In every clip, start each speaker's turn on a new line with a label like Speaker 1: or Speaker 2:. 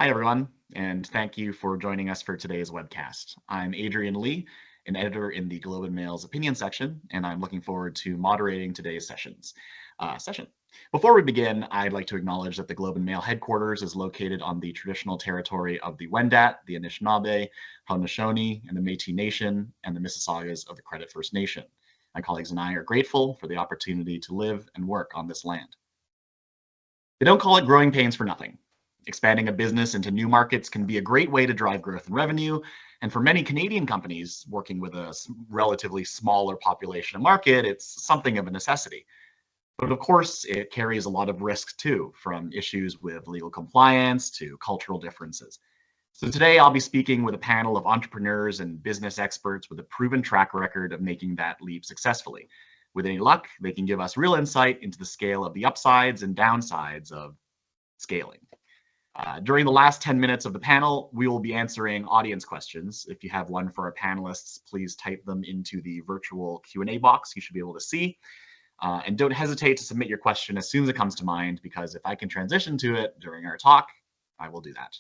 Speaker 1: Hi, everyone, and thank you for joining us for today's webcast. I'm Adrian Lee, an editor in the Globe and Mail's opinion section, and I'm looking forward to moderating today's session. Before we begin, I'd like to acknowledge that the Globe and Mail headquarters is located on the traditional territory of the Wendat, the Anishinaabe, Haudenosaunee, and the Métis Nation, and the Mississaugas of the Credit First Nation. My colleagues and I are grateful for the opportunity to live and work on this land. They don't call it growing pains for nothing. Expanding a business into new markets can be a great way to drive growth and revenue, and for many Canadian companies working with a relatively smaller population and market, it's something of a necessity. But of course, it carries a lot of risk too, from issues with legal compliance to cultural differences. So today I'll be speaking with a panel of entrepreneurs and business experts with a proven track record of making that leap successfully. With any luck, they can give us real insight into the scale of the upsides and downsides of scaling. During the last 10 minutes of the panel, we will be answering audience questions. If you have one for our panelists, please type them into the virtual Q&A box you should be able to see. And don't hesitate to submit your question as soon as it comes to mind, because if I can transition to it during our talk, I will do that.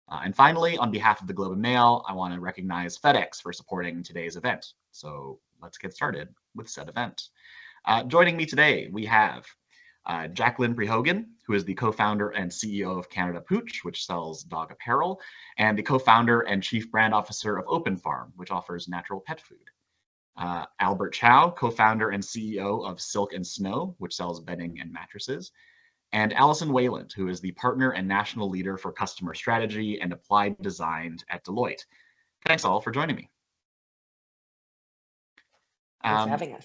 Speaker 1: And finally, on behalf of the Globe and Mail, I want to recognize FedEx for supporting today's event. So let's get started with said event. Joining me today, we have Jacqueline Prehogan, who is the co-founder and CEO of Canada Pooch, which sells dog apparel, and the co-founder and chief brand officer of Open Farm, which offers natural pet food. Albert Chow, co-founder and CEO of Silk and Snow, which sells bedding and mattresses, and Allison Wayland, who is the partner and national leader for customer strategy and applied design at Deloitte. Thanks all for joining me.
Speaker 2: Thanks for having us.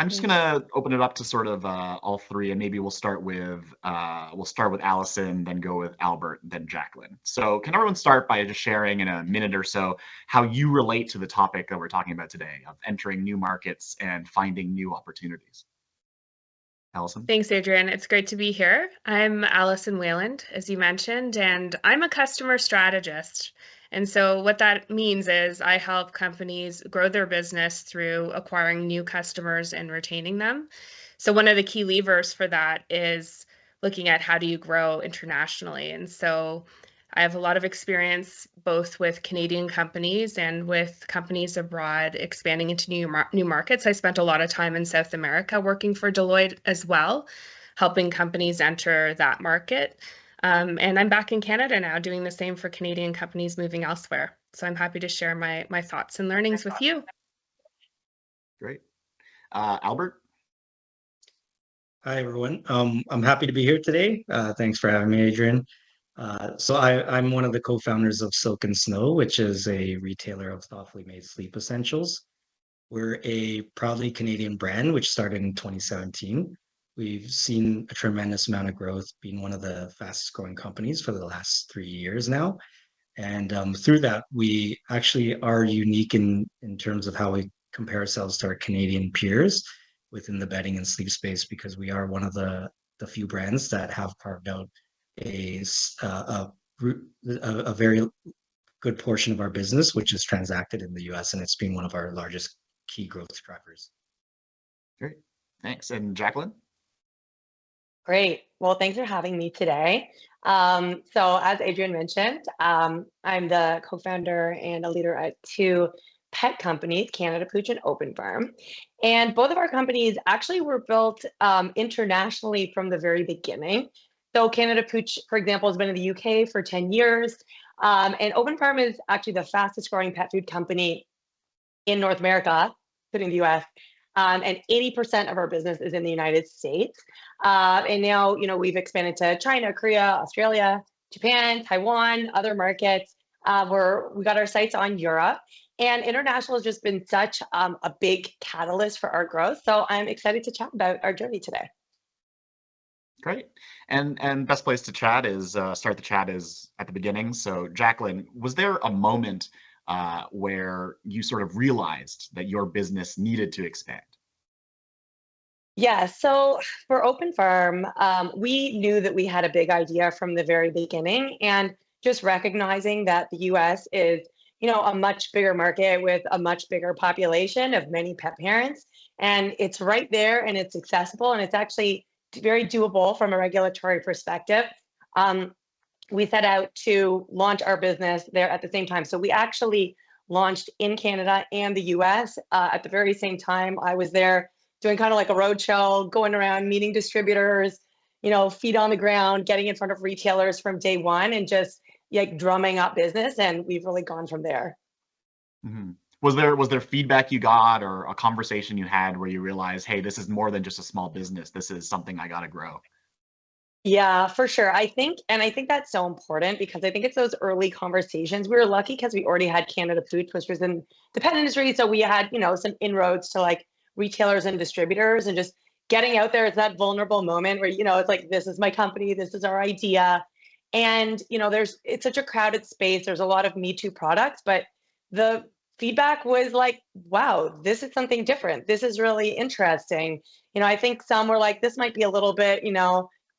Speaker 1: I'm just gonna open it up to sort of all three, and maybe we'll start with Allison, then go with Albert, then Jacqueline. So can everyone start by just sharing in a minute or so how you relate to the topic that we're talking about today of entering new markets and finding new opportunities? Allison?
Speaker 3: Thanks, Adrian. It's great to be here. I'm Allison Wayland, as you mentioned, and I'm a customer strategist. And so what that means is I help companies grow their business through acquiring new customers and retaining them. So one of the key levers for that is looking at how do you grow internationally. And so I have a lot of experience both with Canadian companies and with companies abroad expanding into new markets. I spent a lot of time in South America working for Deloitte as well, helping companies enter that market. And I'm back in Canada now doing the same for Canadian companies moving elsewhere. So I'm happy to share my thoughts and learnings with you.
Speaker 1: Great. Albert?
Speaker 4: Hi, everyone. I'm happy to be here today. Thanks for having me, Adrian. So I'm one of the co-founders of Silk and Snow, which is a retailer of thoughtfully made sleep essentials. We're a proudly Canadian brand, which started in 2017. We've seen a tremendous amount of growth, being one of the fastest growing companies for the last 3 years now. And through that, we actually are unique in terms of how we compare ourselves to our Canadian peers within the bedding and sleep space, because we are one of the few brands that have carved out a very good portion of our business, which is transacted in the US, and it's been one of our largest key growth drivers.
Speaker 1: Great, thanks. And Jacqueline?
Speaker 2: Great. Well, thanks for having me today. So as Adrian mentioned, I'm the co-founder and a leader at two pet companies, Canada Pooch and Open Farm. And both of our companies actually were built internationally from the very beginning. So Canada Pooch, for example, has been in the UK for 10 years. And Open Farm is actually the fastest growing pet food company in North America, including the US. And 80% of our business is in the United States. And now, we've expanded to China, Korea, Australia, Japan, Taiwan, other markets. We got our sights on Europe. And international has just been such a big catalyst for our growth. So I'm excited to chat about our journey today.
Speaker 1: Great. And best place to chat is start the chat is at the beginning. So Jacqueline, was there a moment where you sort of realized that your business needed to expand?
Speaker 2: Yeah, so for Open Farm, we knew that we had a big idea from the very beginning, and just recognizing that the US is, a much bigger market with a much bigger population of many pet parents, and it's right there and it's accessible and it's actually very doable from a regulatory perspective. we set out to launch our business there at the same time. So we actually launched in Canada and the US at the very same time. I was there doing kind of like a roadshow, going around meeting distributors, feet on the ground, getting in front of retailers from day one and just like drumming up business. And we've really gone from there.
Speaker 1: Mm-hmm. Was there feedback you got or a conversation you had where you realized, hey, this is more than just a small business. This is something I got to grow?
Speaker 2: Yeah, for sure. I think that's so important because I think it's those early conversations. We were lucky because we already had Canada Foods, which was in the pet industry. So we had, some inroads to like retailers and distributors and just getting out there. It's that vulnerable moment where, it's like, this is my company, this is our idea. And, it's such a crowded space. There's a lot of Me Too products, but the feedback was like, wow, this is something different. This is really interesting. I think some were like, this might be a little bit,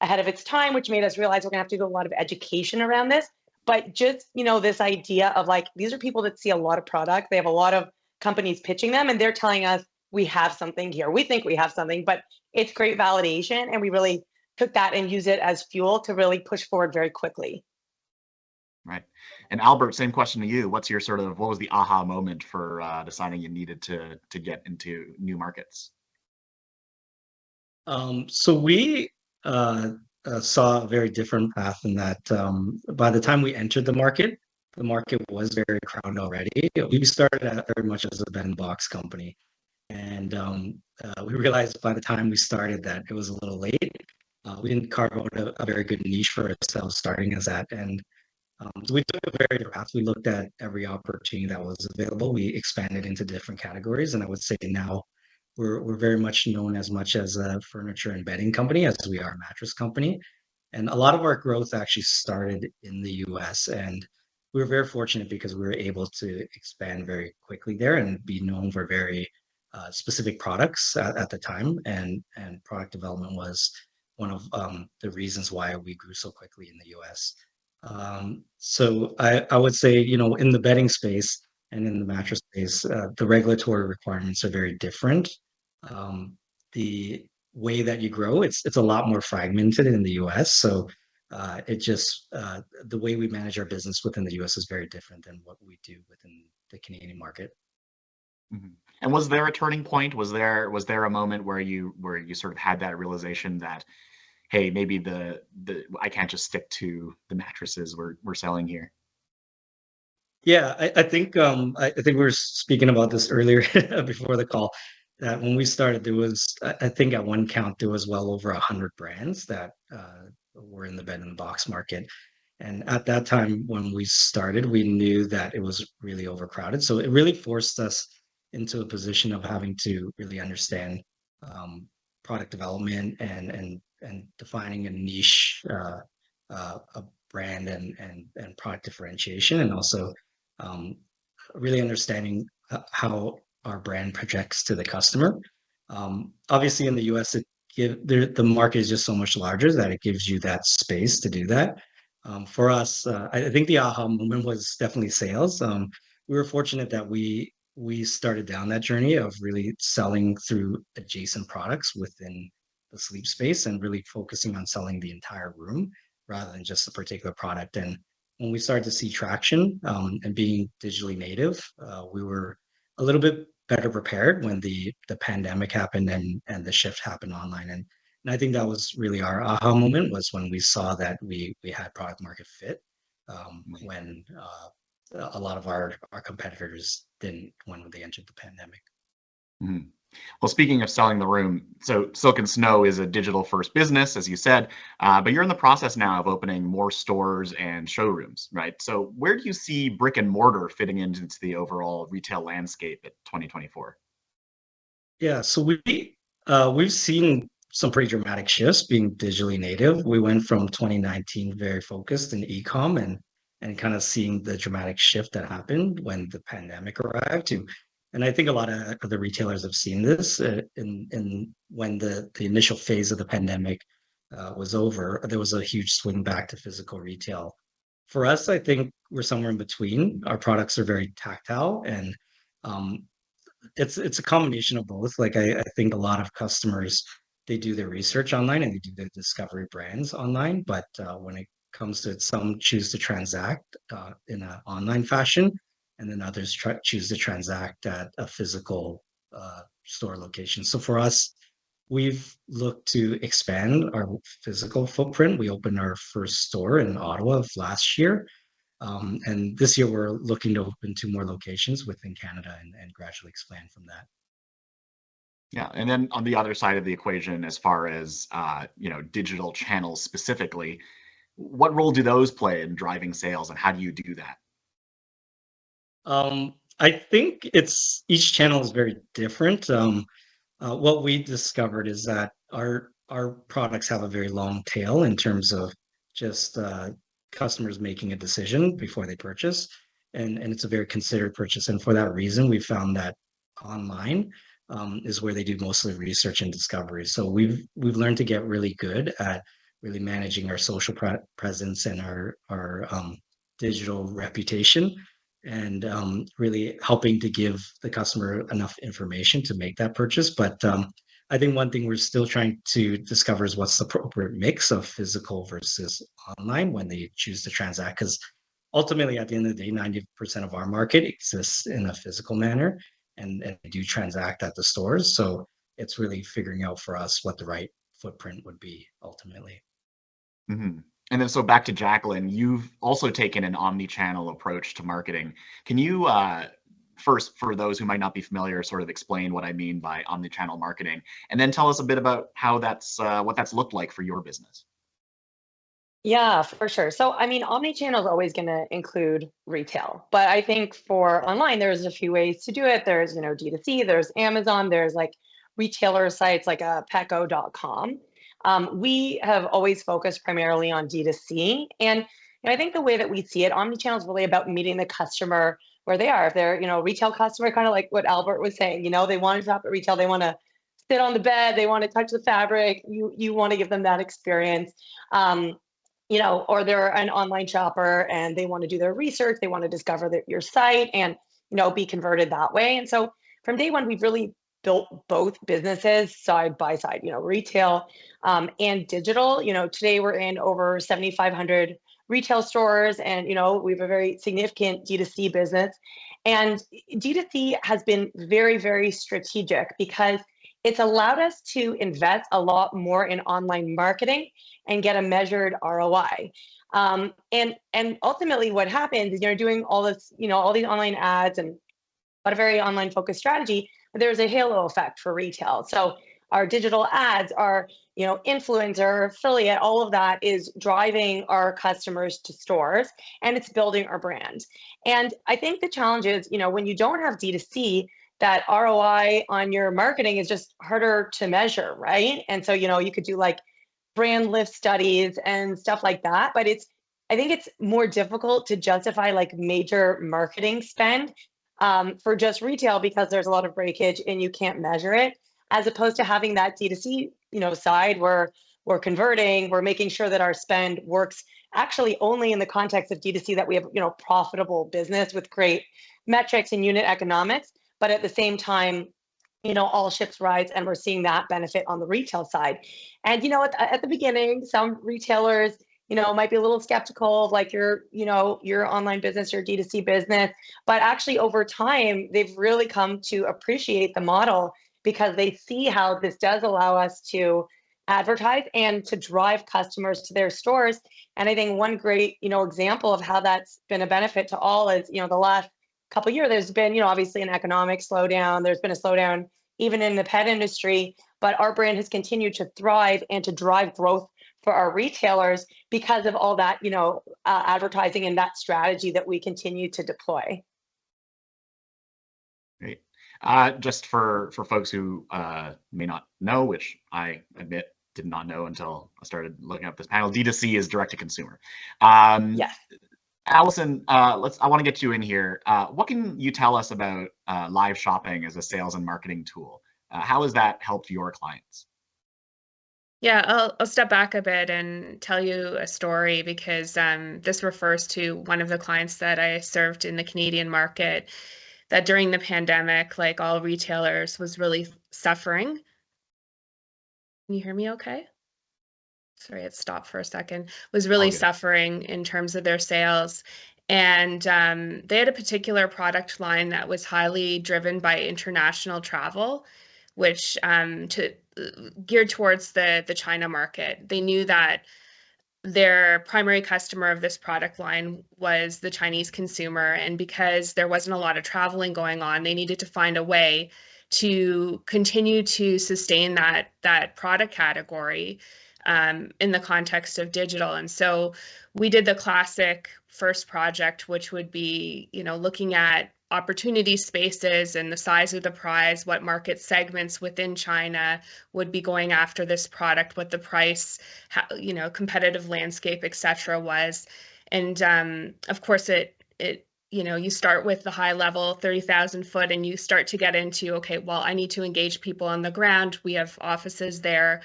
Speaker 2: ahead of its time, which made us realize we're gonna have to do a lot of education around this. But just, this idea of like, these are people that see a lot of product. They have a lot of companies pitching them and they're telling us we have something here. We think we have something, but it's great validation. And we really took that and used it as fuel to really push forward very quickly.
Speaker 1: Right. And Albert, same question to you. What was the aha moment for deciding you needed to get into new markets?
Speaker 4: So we saw a very different path in that by the time we entered the market was very crowded already. We started out very much as a bed and box company. And we realized by the time we started that it was a little late. We didn't carve out a very good niche for ourselves starting as that. And so we took a very different path. We looked at every opportunity that was available. We expanded into different categories. And I would say now we're very much known as much as a furniture and bedding company as we are a mattress company. And a lot of our growth actually started in the US. And we were very fortunate because we were able to expand very quickly there and be known for very specific products at the time. And product development was one of the reasons why we grew so quickly in the US. So I would say, in the bedding space and in the mattress space, the regulatory requirements are very different. The way that you grow, it's a lot more fragmented in the US. So the way we manage our business within the US is very different than what we do within the Canadian market.
Speaker 1: Mm-hmm. And was there a turning point? Was there a moment where you sort of had that realization that, hey, maybe the I can't just stick to the mattresses we're selling here?
Speaker 4: Yeah, I think I think we were speaking about this earlier before the call that when we started, there was I think at one count there was well over 100 brands that were in the bed and box market. And at that time when we started, we knew that it was really overcrowded. So it really forced us into a position of having to really understand product development and defining a niche, a brand and product differentiation, and also really understanding how our brand projects to the customer. Obviously, in the US, the market is just so much larger that it gives you that space to do that. For us, I think the aha moment was definitely sales. We were fortunate that we started down that journey of really selling through adjacent products within the sleep space and really focusing on selling the entire room rather than just a particular product. And when we started to see traction and being digitally native, we were a little bit better prepared when the pandemic happened and the shift happened online. And I think that was really our aha moment, was when we saw that we had product market fit when a lot of our competitors didn't when they entered the pandemic.
Speaker 1: Mm-hmm. Well, speaking of selling the room, so Silk and Snow is a digital first business, as you said, but you're in the process now of opening more stores and showrooms, right? So where do you see brick and mortar fitting into the overall retail landscape at 2024?
Speaker 4: Yeah, so we've seen some pretty dramatic shifts being digitally native. We went from 2019 very focused in e-com and kind of seeing the dramatic shift that happened when the pandemic arrived to. And I think a lot of the retailers have seen this in when the initial phase of the pandemic was over, there was a huge swing back to physical retail. For us, I think we're somewhere in between. Our products are very tactile, and um, it's a combination of both. Like I think a lot of customers, they do their research online and they do their discovery brands online, but when it comes to it, some choose to transact in an online fashion, and then others choose to transact at a physical store location. So for us, we've looked to expand our physical footprint. We opened our first store in Ottawa last year. And this year we're looking to open 2 more locations within Canada and gradually expand from that.
Speaker 1: Yeah, and then on the other side of the equation, as far as digital channels specifically, what role do those play in driving sales, and how do you do that?
Speaker 4: I think it's each channel is very different. What we discovered is that our products have a very long tail in terms of just customers making a decision before they purchase, and it's a very considered purchase. And for that reason, we found that online is where they do most of the research and discovery. So we've learned to get really good at really managing our social presence and our digital reputation, and really helping to give the customer enough information to make that purchase. But I think one thing we're still trying to discover is what's the appropriate mix of physical versus online when they choose to transact. Because ultimately, at the end of the day, 90% of our market exists in a physical manner, and they do transact at the stores. So it's really figuring out for us what the right footprint would be ultimately.
Speaker 1: Mm-hmm. And then, so back to Jacqueline, you've also taken an omni-channel approach to marketing. Can you, first, for those who might not be familiar, sort of explain what I mean by omni-channel marketing, and then tell us a bit about how that's what that's looked like for your business?
Speaker 2: Yeah, for sure. So, I mean, omni-channel is always going to include retail, but I think for online, there's a few ways to do it. There's, D2C, there's Amazon, there's like retailer sites like petco.com. We have always focused primarily on D2C. And I think the way that we see it, omni-channel is really about meeting the customer where they are. If they're, retail customer, kind of like what Albert was saying, they want to shop at retail, they want to sit on the bed, they want to touch the fabric, you want to give them that experience. Or they're an online shopper and they want to do their research, they want to discover your site and, be converted that way. And so from day one, we've really built both businesses side by side, retail and digital. Today we're in over 7,500 retail stores and, we have a very significant D2C business. And D2C has been very, very strategic because it's allowed us to invest a lot more in online marketing and get a measured ROI. And ultimately what happens is you're doing all this, all these online ads and a very online focused strategy, but there's a halo effect for retail. So our digital ads, our influencer, affiliate, all of that is driving our customers to stores and it's building our brand. And I think the challenge is, when you don't have D2C, that ROI on your marketing is just harder to measure, right? And so, you could do like brand lift studies and stuff like that, but I think it's more difficult to justify like major marketing spend for just retail because there's a lot of breakage and you can't measure it, as opposed to having that D2C, side where we're converting, we're making sure that our spend works actually only in the context of D2C, that we have, profitable business with great metrics and unit economics. But at the same time, all ships rise, and we're seeing that benefit on the retail side. And, at the beginning, some retailers, might be a little skeptical of like your online business, your D2C business, but actually over time, they've really come to appreciate the model because they see how this does allow us to advertise and to drive customers to their stores. And I think one great, example of how that's been a benefit to all is, the last couple of years, there's been, obviously an economic slowdown. There's been a slowdown even in the pet industry, but our brand has continued to thrive and to drive growth for our retailers because of all that, advertising and that strategy that we continue to deploy.
Speaker 1: Great. Just for folks who may not know, which I admit did not know until I started looking up this panel, D2C is direct to consumer.
Speaker 2: Yes.
Speaker 1: Allison, I want to get you in here. What can you tell us about live shopping as a sales and marketing tool? How has that helped your clients?
Speaker 3: Yeah, I'll step back a bit and tell you a story because this refers to one of the clients that I served in the Canadian market that during the pandemic, like all retailers, was really suffering. Can you hear me okay? sorry, it stopped for a second, was really suffering in terms of their sales. And they had a particular product line that was highly driven by international travel, which geared towards the China market. They knew that their primary customer of this product line was the Chinese consumer. And because there wasn't a lot of traveling going on, they needed to find a way to continue to sustain that product category in the context of digital. And so we did the classic first project, which would be, looking at opportunity spaces and the size of the prize, what market segments within China would be going after this product, what the price, competitive landscape, et cetera, was. And of course, you start with the high level 30,000 foot and you start to get into, okay, well, I need to engage people on the ground. We have offices there.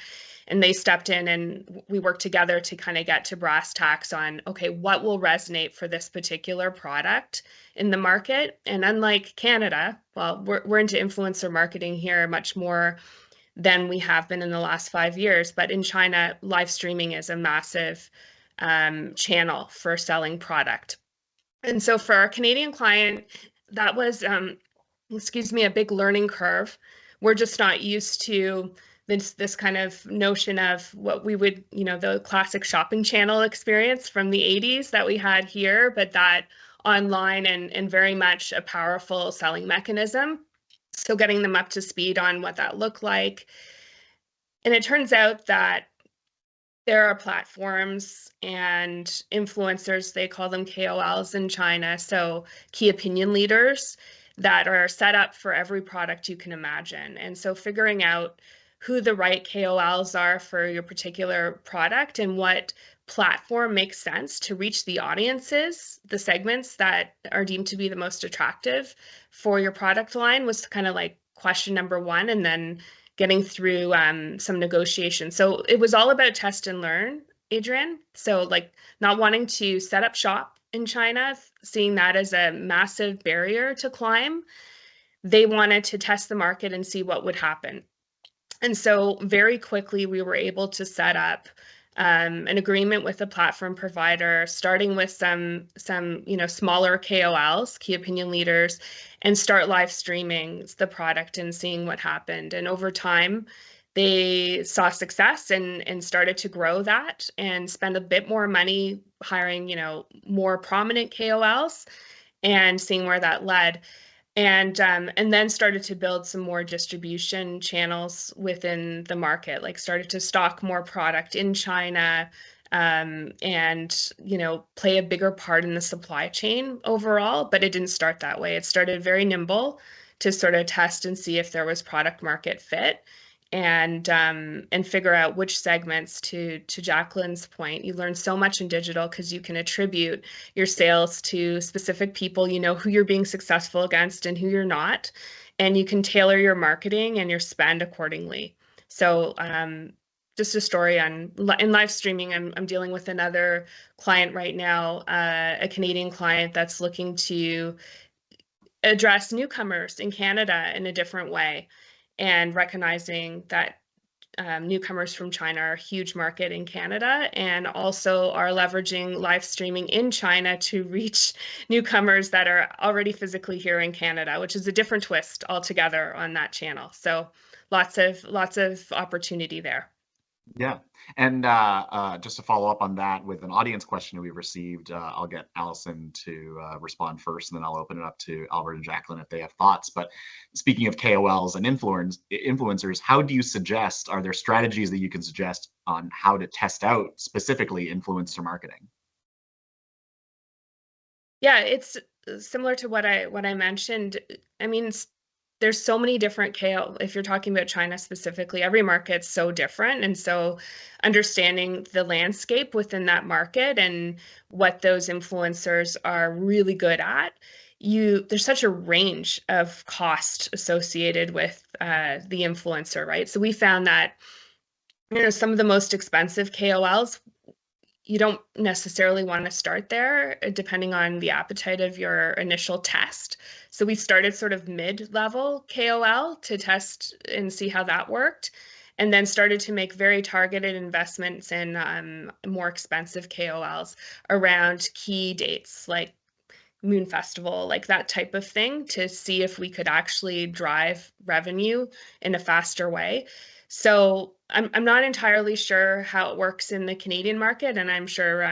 Speaker 3: And they stepped in and we worked together to kind of get to brass tacks on, okay, what will resonate for this particular product in the market? And unlike Canada, well, we're into influencer marketing here much more than we have been in the last 5 years. But in China, live streaming is a massive channel for selling product. And so for our Canadian client, that was, a big learning curve. We're just not used to this kind of notion of what we would, the classic shopping channel experience from the 80s that we had here, but that online and very much a powerful selling mechanism. So getting them up to speed on what that looked like. And it turns out that there are platforms and influencers, they call them KOLs in China, so key opinion leaders, that are set up for every product you can imagine. And so figuring out who the right KOLs are for your particular product and what platform makes sense to reach the audiences, the segments that are deemed to be the most attractive for your product line was kind of like question number one, and then getting through some negotiation. So it was all about test and learn, Adrian. So like not wanting to set up shop in China, seeing that as a massive barrier to climb. They wanted to test the market and see what would happen. And so very quickly, we were able to set up an agreement with a platform provider, starting with some smaller KOLs, key opinion leaders, and start live streaming the product and seeing what happened. And over time, they saw success and started to grow that and spend a bit more money hiring, more prominent KOLs and seeing where that led. And then started to build some more distribution channels within the market, like started to stock more product in China, and play a bigger part in the supply chain overall. But it didn't start that way. It started very nimble to sort of test and see if there was product market fit, and figure out which segments. To Jacqueline's point, you learn so much in digital because you can attribute your sales to specific people, who you're being successful against and who you're not, and you can tailor your marketing and your spend accordingly. So just a story in live streaming, I'm dealing with another client right now, a Canadian client that's looking to address newcomers in Canada in a different way, and recognizing that newcomers from China are a huge market in Canada, and also are leveraging live streaming in China to reach newcomers that are already physically here in Canada, which is a different twist altogether on that channel. So lots of opportunity there.
Speaker 1: Yeah. And just to follow up on that with an audience question we received, I'll get Allison to respond first, and then I'll open it up to Albert and Jacqueline if they have thoughts. But speaking of KOLs and influencers, how do you suggest, are there strategies that you can suggest on how to test out specifically influencer marketing?
Speaker 3: Yeah, it's similar to what I mentioned. I mean, there's so many different KOL. If you're talking about China specifically, every market's so different. And so understanding the landscape within that market and what those influencers are really good at, there's such a range of cost associated with the influencer, right? So we found that, some of the most expensive KOLs, you don't necessarily want to start there, depending on the appetite of your initial test. So we started sort of mid-level KOL to test and see how that worked. and then started to make very targeted investments in more expensive KOLs around key dates like Moon Festival, like that type of thing, to see if we could actually drive revenue in a faster way. So I'm not entirely sure how it works in the Canadian market, and I'm sure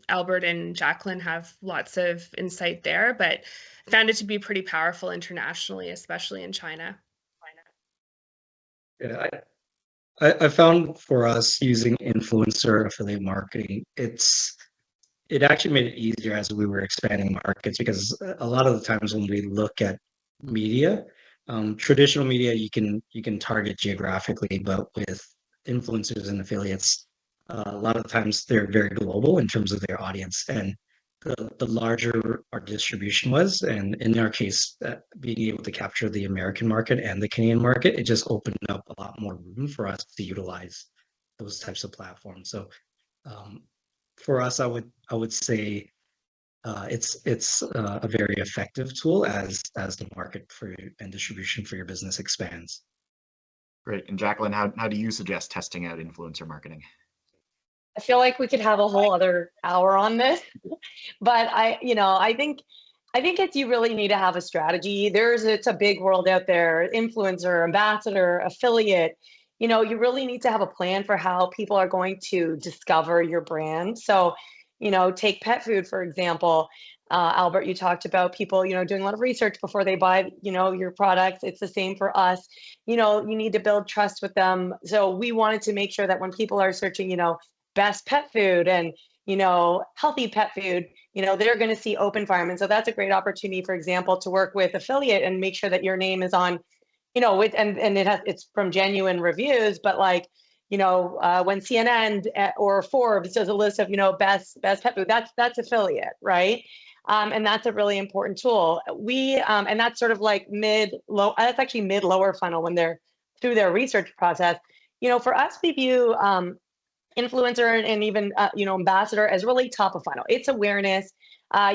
Speaker 3: Albert and Jacqueline have lots of insight there, but found it to be pretty powerful internationally, especially in China.
Speaker 4: Yeah, I found for us using influencer affiliate marketing, it actually made it easier as we were expanding markets because a lot of the times when we look at media, traditional media you can target geographically, but with influencers and affiliates, a lot of the times they're very global in terms of their audience, and the larger our distribution was, and in our case, being able to capture the American market and the Canadian market, it just opened up a lot more room for us to utilize those types of platforms. So um, for us, I would say it's a very effective tool as the market for and distribution for your business expands.
Speaker 1: Great. And Jacqueline, how do you suggest testing out influencer marketing?
Speaker 2: I feel like we could have a whole other hour on this, but I think it's you really need to have a strategy. It's a big world out there, influencer, ambassador, affiliate. You really need to have a plan for how people are going to discover your brand. So, take pet food, for example. Albert, you talked about people, doing a lot of research before they buy, your products. It's the same for us. You need to build trust with them. So we wanted to make sure that when people are searching, best pet food and, healthy pet food, they're going to see Open Farm. And so that's a great opportunity, for example, to work with affiliate and make sure that your name is on, and it's from genuine reviews, but like, when CNN or Forbes does a list of, best pet food, that's affiliate, right? And that's a really important tool. And that's sort of like that's actually mid lower funnel when they're through their research process. For us, we view influencer and even ambassador as really top of funnel. It's awareness.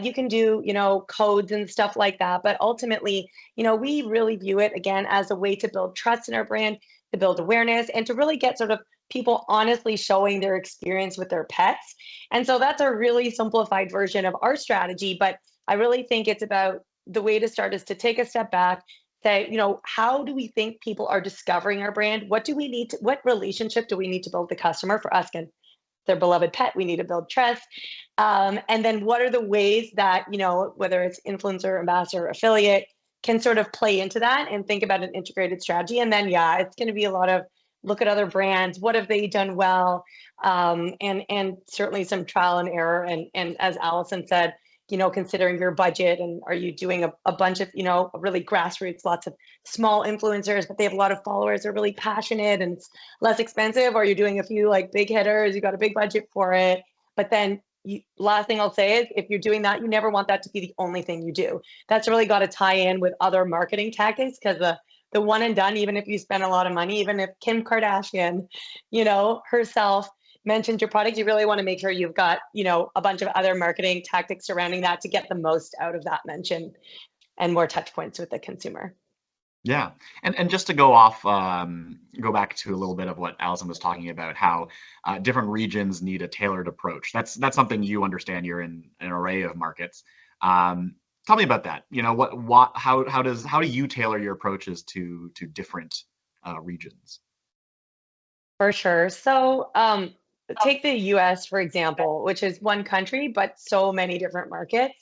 Speaker 2: You can do codes and stuff like that, but ultimately we really view it again as a way to build trust in our brand, to build awareness, and to really get sort of people honestly showing their experience with their pets. And so that's a really simplified version of our strategy, but I really think it's about the way to start is to take a step back, say, how do we think people are discovering our brand? What relationship do we need to build with the customer? For us, and their beloved pet, we need to build trust. And then what are the ways that, whether it's influencer, ambassador, affiliate, can sort of play into that and think about an integrated strategy. And then, yeah, it's going to be a lot of look at other brands. What have they done well? And certainly some trial and error. And as Allison said, considering your budget, and are you doing a bunch of, really grassroots, lots of small influencers, but they have a lot of followers, they're really passionate and it's less expensive, or you're doing a few like big hitters, you got a big budget for it. But then last thing I'll say is if you're doing that, you never want that to be the only thing you do. That's really got to tie in with other marketing tactics, because the one and done, even if you spend a lot of money, even if Kim Kardashian, herself mentioned your product, you really want to make sure you've got, a bunch of other marketing tactics surrounding that to get the most out of that mention and more touch points with the consumer.
Speaker 1: Yeah. And just to go back to a little bit of what Allison was talking about, how different regions need a tailored approach. That's something you understand. You're in an array of markets. Tell me about that. How do you tailor your approaches to different regions?
Speaker 2: For sure. So take the US, for example, which is one country, but so many different markets.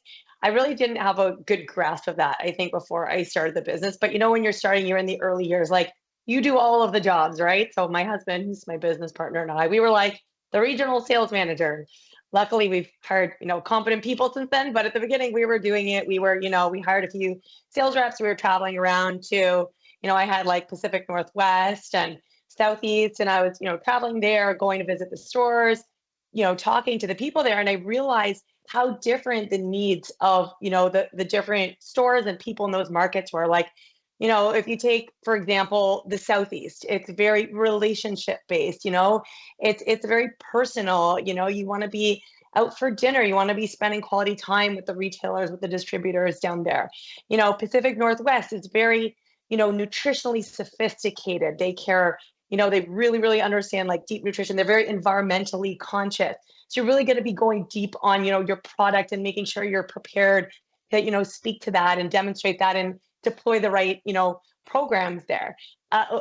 Speaker 2: I really didn't have a good grasp of that, I think, before I started the business. But when you're starting, you're in the early years, like you do all of the jobs, right? So my husband, who's my business partner, and I, we were like the regional sales manager. Luckily, we've hired, competent people since then. But at the beginning, we were doing it. We were, we hired a few sales reps. We were traveling around to, I had like Pacific Northwest and Southeast, and I was, traveling there, going to visit the stores, talking to the people there. And I realized how different the needs of, the different stores and people in those markets were. Like, if you take, for example, the Southeast, it's very relationship based, it's very personal, you want to be out for dinner, you want to be spending quality time with the retailers, with the distributors down there. Pacific Northwest is very, nutritionally sophisticated. They care, they really, really understand like deep nutrition. They're very environmentally conscious. So you're really going to be going deep on, your product and making sure you're prepared to, speak to that and demonstrate that and deploy the right, programs there.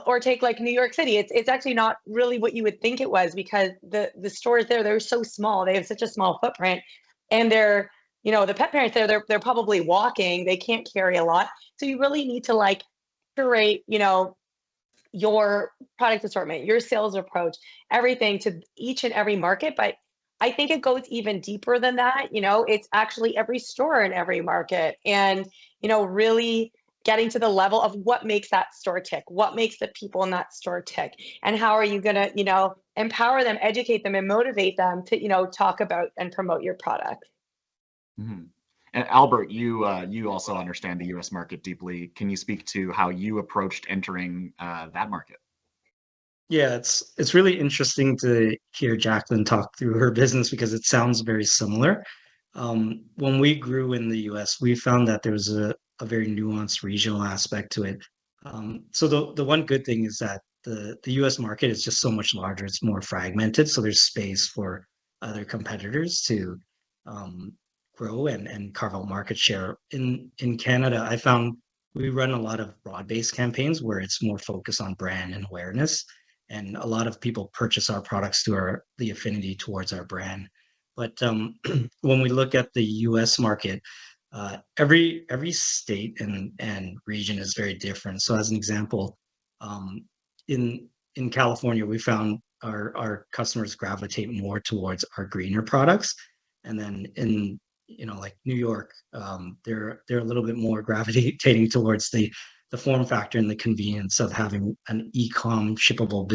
Speaker 2: Or take like New York City. It's actually not really what you would think it was, because the stores there, they're so small. They have such a small footprint, and they're, the pet parents there, they're probably walking. They can't carry a lot. So you really need to like curate, your product assortment, your sales approach, everything to each and every market. But I think it goes even deeper than that. It's actually every store in every market, and, really getting to the level of what makes that store tick, what makes the people in that store tick, and how are you going to, empower them, educate them, and motivate them to, talk about and promote your product.
Speaker 1: Mhm. And Albert, you also understand the U.S. market deeply. Can you speak to how you approached entering that market?
Speaker 4: Yeah, it's really interesting to hear Jacqueline talk through her business because it sounds very similar. When we grew in the US, we found that there was a very nuanced regional aspect to it. So the one good thing is that the US market is just so much larger, it's more fragmented, so there's space for other competitors to um, grow and carve out market share. In Canada, I found we run a lot of broad-based campaigns where it's more focused on brand and awareness, and a lot of people purchase our products through the affinity towards our brand. But when we look at the U.S. market, every state and region is very different. So, as an example, um, in California, we found our customers gravitate more towards our greener products, and then in like New York, they're a little bit more gravitating towards the form factor and the convenience of having an e-com shippable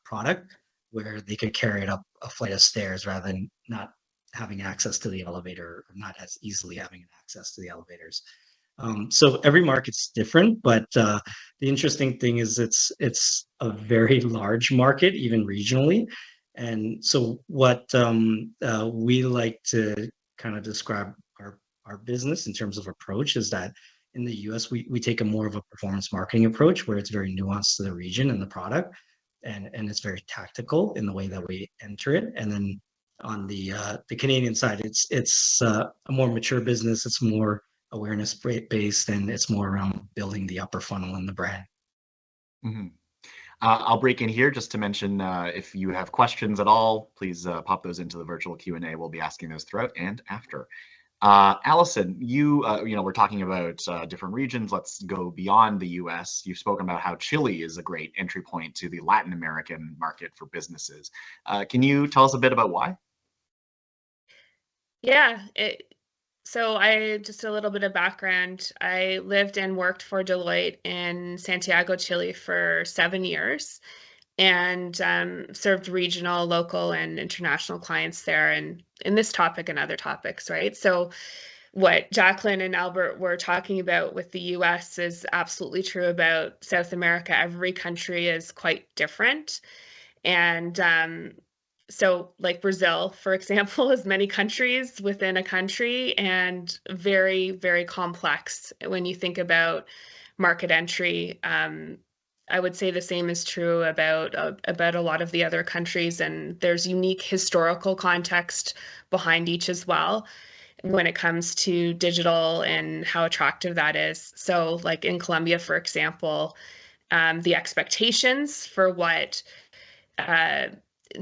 Speaker 4: product where they could carry it up a flight of stairs rather than not having access to the elevator, or not as easily having access to the elevators. So every market's different, but the interesting thing is it's a very large market, even regionally. And so what we like to kind of describe our business in terms of approach is that in the US, we take a more of a performance marketing approach where it's very nuanced to the region and the product, and it's very tactical in the way that we enter it. And then on the Canadian side, it's a more mature business. It's more awareness based, and it's more around building the upper funnel in the brand.
Speaker 1: Mhm. I'll break in here just to mention if you have questions at all, please pop those into the virtual Q&A. We'll be asking those throughout and after. Allison, we're talking about different regions. Let's go beyond the US. You've spoken about how Chile is a great entry point to the Latin American market for businesses. Can you tell us a bit about why?
Speaker 3: Yeah, so I just a little bit of background. I lived and worked for Deloitte in Santiago, Chile for 7 years, and served regional, local, and international clients there, and in this topic and other topics, right? So what Jacqueline and Albert were talking about with the US is absolutely true about South America. Every country is quite different. And so, like Brazil, for example, is many countries within a country, and very, very complex when you think about market entry. I would say the same is true about a lot of the other countries, and there's unique historical context behind each as well when it comes to digital and how attractive that is. So, like in Colombia, for example, the expectations for what uh,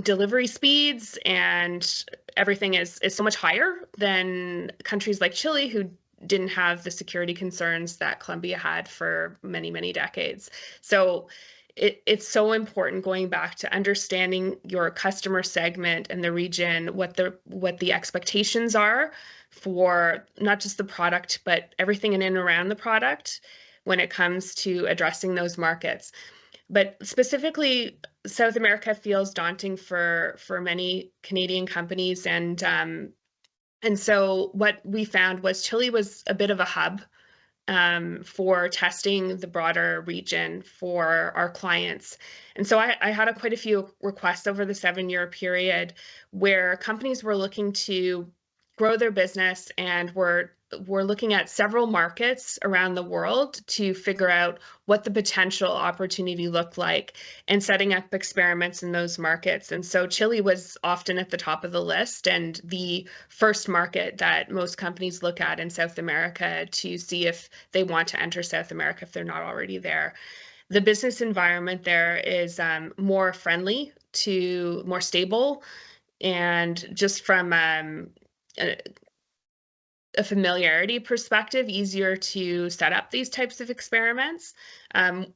Speaker 3: delivery speeds and everything is so much higher than countries like Chile, who didn't have the security concerns that Colombia had for many, many decades. So it's so important, going back to understanding your customer segment and the region, what the expectations are for not just the product, but everything in and around the product when it comes to addressing those markets. But specifically, South America feels daunting for many Canadian companies, and so what we found was Chile was a bit of a hub for testing the broader region for our clients. And so I had quite a few requests over the 7-year period where companies were looking to grow their business, and we're looking at several markets around the world to figure out what the potential opportunity looked like and setting up experiments in those markets. And so Chile was often at the top of the list and the first market that most companies look at in South America to see if they want to enter South America if they're not already there. The business environment there is more friendly to more stable, and just from a familiarity perspective, easier to set up these types of experiments,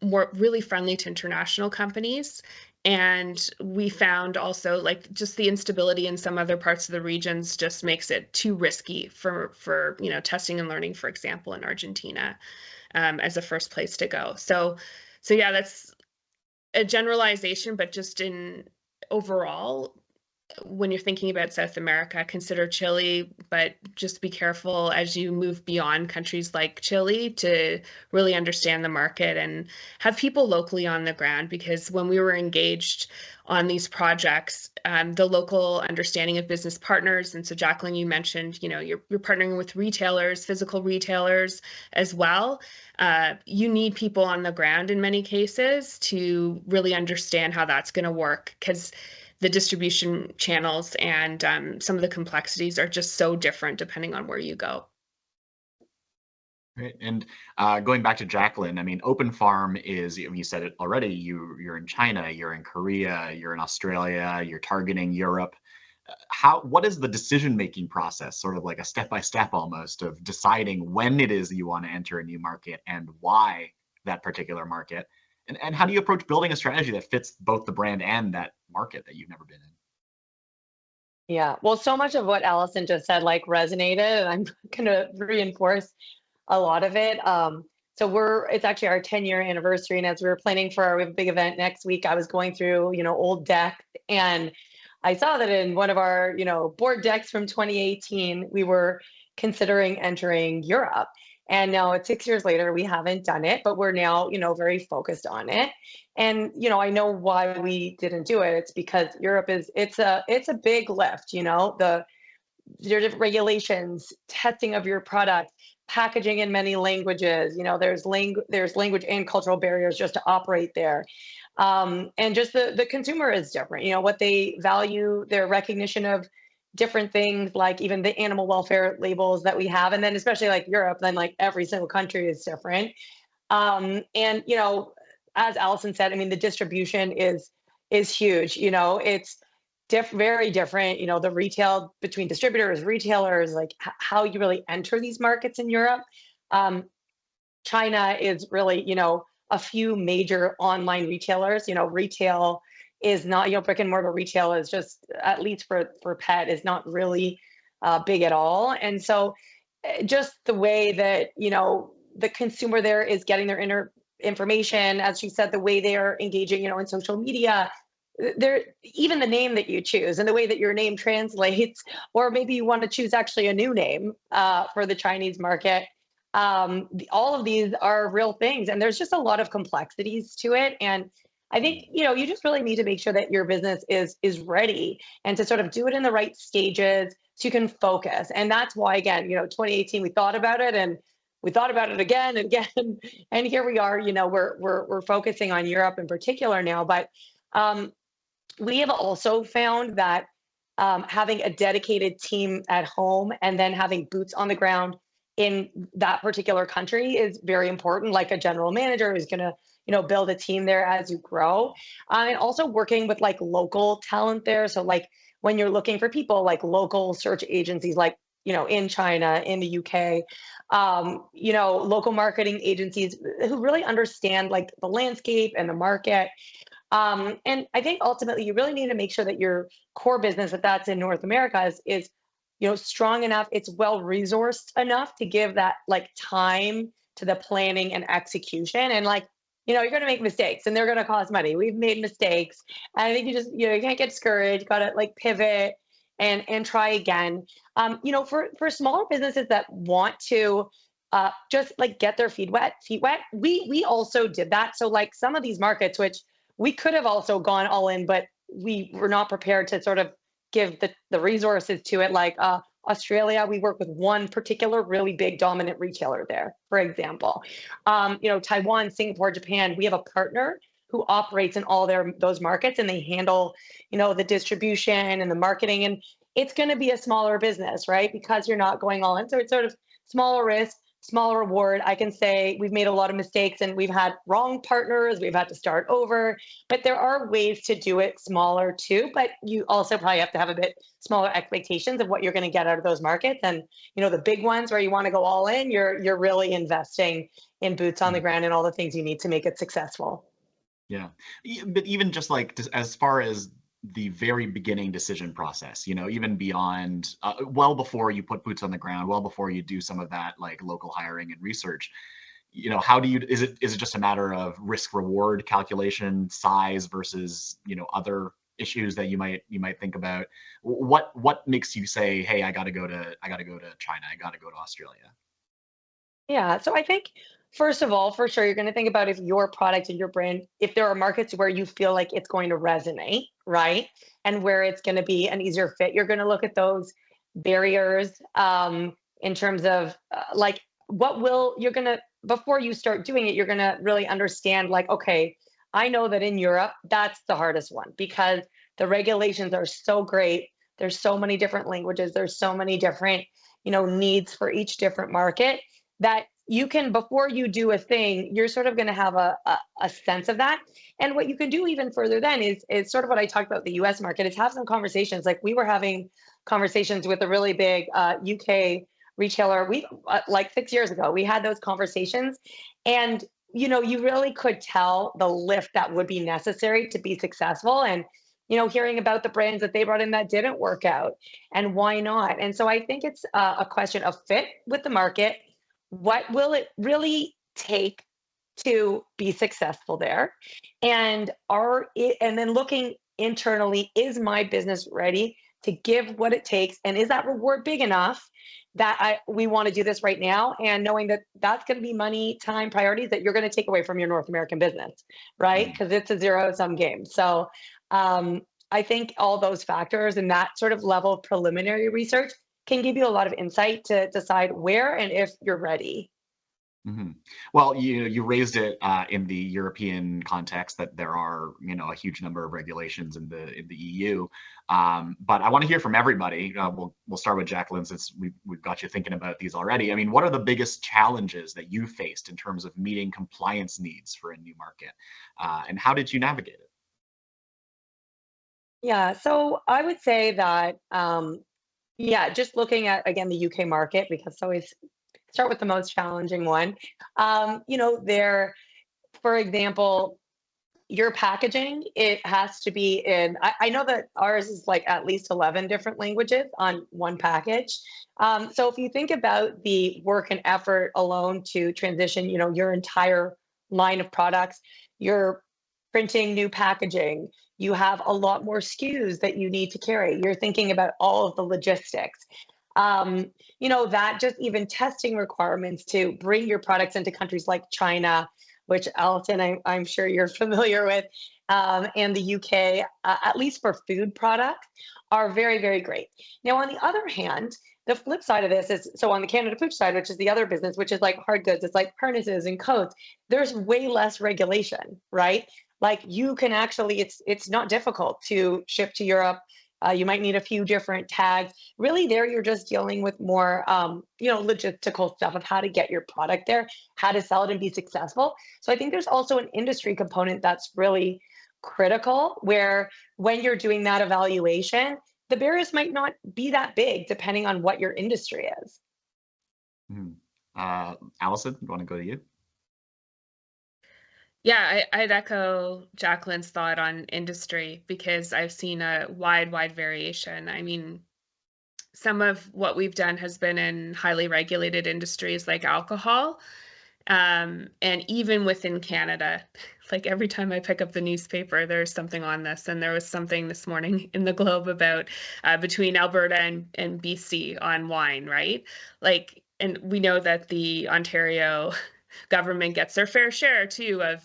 Speaker 3: more really friendly to international companies. And we found also like just the instability in some other parts of the regions just makes it too risky for testing and learning, for example, in Argentina, as a first place to go. So yeah, that's a generalization, but just in overall, when you're thinking about South America, consider Chile, but just be careful as you move beyond countries like Chile to really understand the market and have people locally on the ground. Because when we were engaged on these projects, the local understanding of business partners, and so Jacqueline, you mentioned, you're partnering with retailers, physical retailers as well. You need people on the ground in many cases to really understand how that's going to work, because the distribution channels and some of the complexities are just so different depending on where you go.
Speaker 1: Right. And going back to Jacqueline, I mean, Open Farm is, you said it already, you're in China, you're in Korea, you're in Australia, you're targeting Europe. What is the decision-making process, sort of like a step-by-step almost, of deciding when it is that you want to enter a new market and why that particular market? And how do you approach building a strategy that fits both the brand and that market that you've never been in?
Speaker 2: Yeah, well, so much of what Allison just said like resonated, and I'm going to reinforce a lot of it. So it's actually our 10-year anniversary, and as we were planning we have a big event next week, I was going through, old decks, and I saw that in one of our, board decks from 2018, we were considering entering Europe. And now it's 6 years later, we haven't done it, but we're now, very focused on it. And, I know why we didn't do it. It's because Europe it's a big lift, there are different regulations, testing of your product, packaging in many languages, there's language and cultural barriers just to operate there. And just the consumer is different, what they value, their recognition of different things, like even the animal welfare labels that we have. And then especially like Europe, then like every single country is different. And, as Allison said, I mean, the distribution is huge, it's very different, the retail between distributors, retailers, like how you really enter these markets in Europe. China is really, a few major online retailers, retail is not, brick and mortar retail is just, at least for pet, is not really big at all. And so just the way that, the consumer there is getting their information, as she said, the way they are engaging, in social media, even the name that you choose and the way that your name translates, or maybe you want to choose actually a new name for the Chinese market. All of these are real things, and there's just a lot of complexities to it. And I think, you just really need to make sure that your business is ready, and to sort of do it in the right stages so you can focus. And that's why, again, 2018, we thought about it, and we thought about it again and again, and here we are, we're focusing on Europe in particular now. But we have also found that having a dedicated team at home and then having boots on the ground in that particular country is very important. Like a general manager who's going to, build a team there as you grow, and also working with like local talent there. So like when you're looking for people, like local search agencies, like, in China, in the UK, local marketing agencies who really understand like the landscape and the market. And I think ultimately you really need to make sure that your core business, if that's in North America, is strong enough, it's well resourced enough to give that like time to the planning and execution. And like, you're going to make mistakes and they're going to cost money. We've made mistakes. And I think you just, you can't get discouraged, got to like pivot and try again. For smaller businesses that want to just like get their feet wet, we also did that. So like some of these markets, which we could have also gone all in, but we were not prepared to sort of give the resources to it, like Australia, we work with one particular really big dominant retailer there, for example. Taiwan, Singapore, Japan, we have a partner who operates in all those markets, and they handle, the distribution and the marketing. And it's going to be a smaller business, right? Because you're not going all in. So it's sort of smaller risk, smaller reward. I can say we've made a lot of mistakes and we've had wrong partners. We've had to start over, but there are ways to do it smaller too. But you also probably have to have a bit smaller expectations of what you're going to get out of those markets. And, the big ones where you want to go all in, you're really investing in boots on the ground and all the things you need to make it successful.
Speaker 1: Yeah. But even just like as far as the very beginning decision process, even beyond, well before you put boots on the ground, well before you do some of that like local hiring and research, how do you, is it just a matter of risk reward calculation, size versus, other issues that you might think about? What makes you say, hey, I got to go to China, I got to go to Australia?
Speaker 2: Yeah. So I think, first of all, for sure, you're going to think about if your product and your brand, if there are markets where you feel like it's going to resonate, right? And where it's going to be an easier fit, you're going to look at those barriers in terms of you're going to, before you start doing it, you're going to really understand like, okay, I know that in Europe, that's the hardest one because the regulations are so great. There's so many different languages. There's so many different, needs for each different market that you can, before you do a thing, you're sort of going to have a sense of that. And what you can do even further then is sort of what I talked about the US market, is have some conversations. Like we were having conversations with a really big UK retailer. Like 6 years ago, we had those conversations, and you really could tell the lift that would be necessary to be successful. And hearing about the brands that they brought in that didn't work out and why not. And so I think it's a question of fit with the market. What will it really take to be successful there? And then looking internally, is my business ready to give what it takes? And is that reward big enough that we want to do this right now? And knowing that that's going to be money, time, priorities that you're going to take away from your North American business, right? Because it's a zero-sum game. So I think all those factors and that sort of level of preliminary research can give you a lot of insight to decide where and if you're ready.
Speaker 1: Mm-hmm. Well, you raised it in the European context that there are a huge number of regulations in the EU, but I want to hear from everybody. We'll start with Jacqueline since we've got you thinking about these already. I mean, what are the biggest challenges that you faced in terms of meeting compliance needs for a new market, and how did you navigate it?
Speaker 2: Yeah, so I would say that just looking at again the UK market, because it's always start with the most challenging one. There, for example, your packaging, it has to be in, I know that ours is like at least 11 different languages on one package. So if you think about the work and effort alone to transition, your entire line of products, you're printing new packaging, you have a lot more SKUs that you need to carry. You're thinking about all of the logistics. That just even testing requirements to bring your products into countries like China, which Alton, I'm sure you're familiar with, and the UK, at least for food products, are very, very great. Now, on the other hand, the flip side of this is, so on the Canada Pooch side, which is the other business, which is like hard goods, it's like harnesses and coats, there's way less regulation, right? Like you can actually, it's not difficult to ship to Europe. You might need a few different tags. Really there, you're just dealing with more, logistical stuff of how to get your product there, how to sell it and be successful. So I think there's also an industry component that's really critical where when you're doing that evaluation, the barriers might not be that big depending on what your industry is.
Speaker 1: Allison, do you want to go to you?
Speaker 3: Yeah, I'd echo Jacqueline's thought on industry because I've seen a wide variation. I mean, some of what we've done has been in highly regulated industries like alcohol. And even within Canada, like every time I pick up the newspaper, there's something on this. And there was something this morning in the Globe about between Alberta and BC on wine, right? Like, and we know that the Ontario government gets their fair share too of,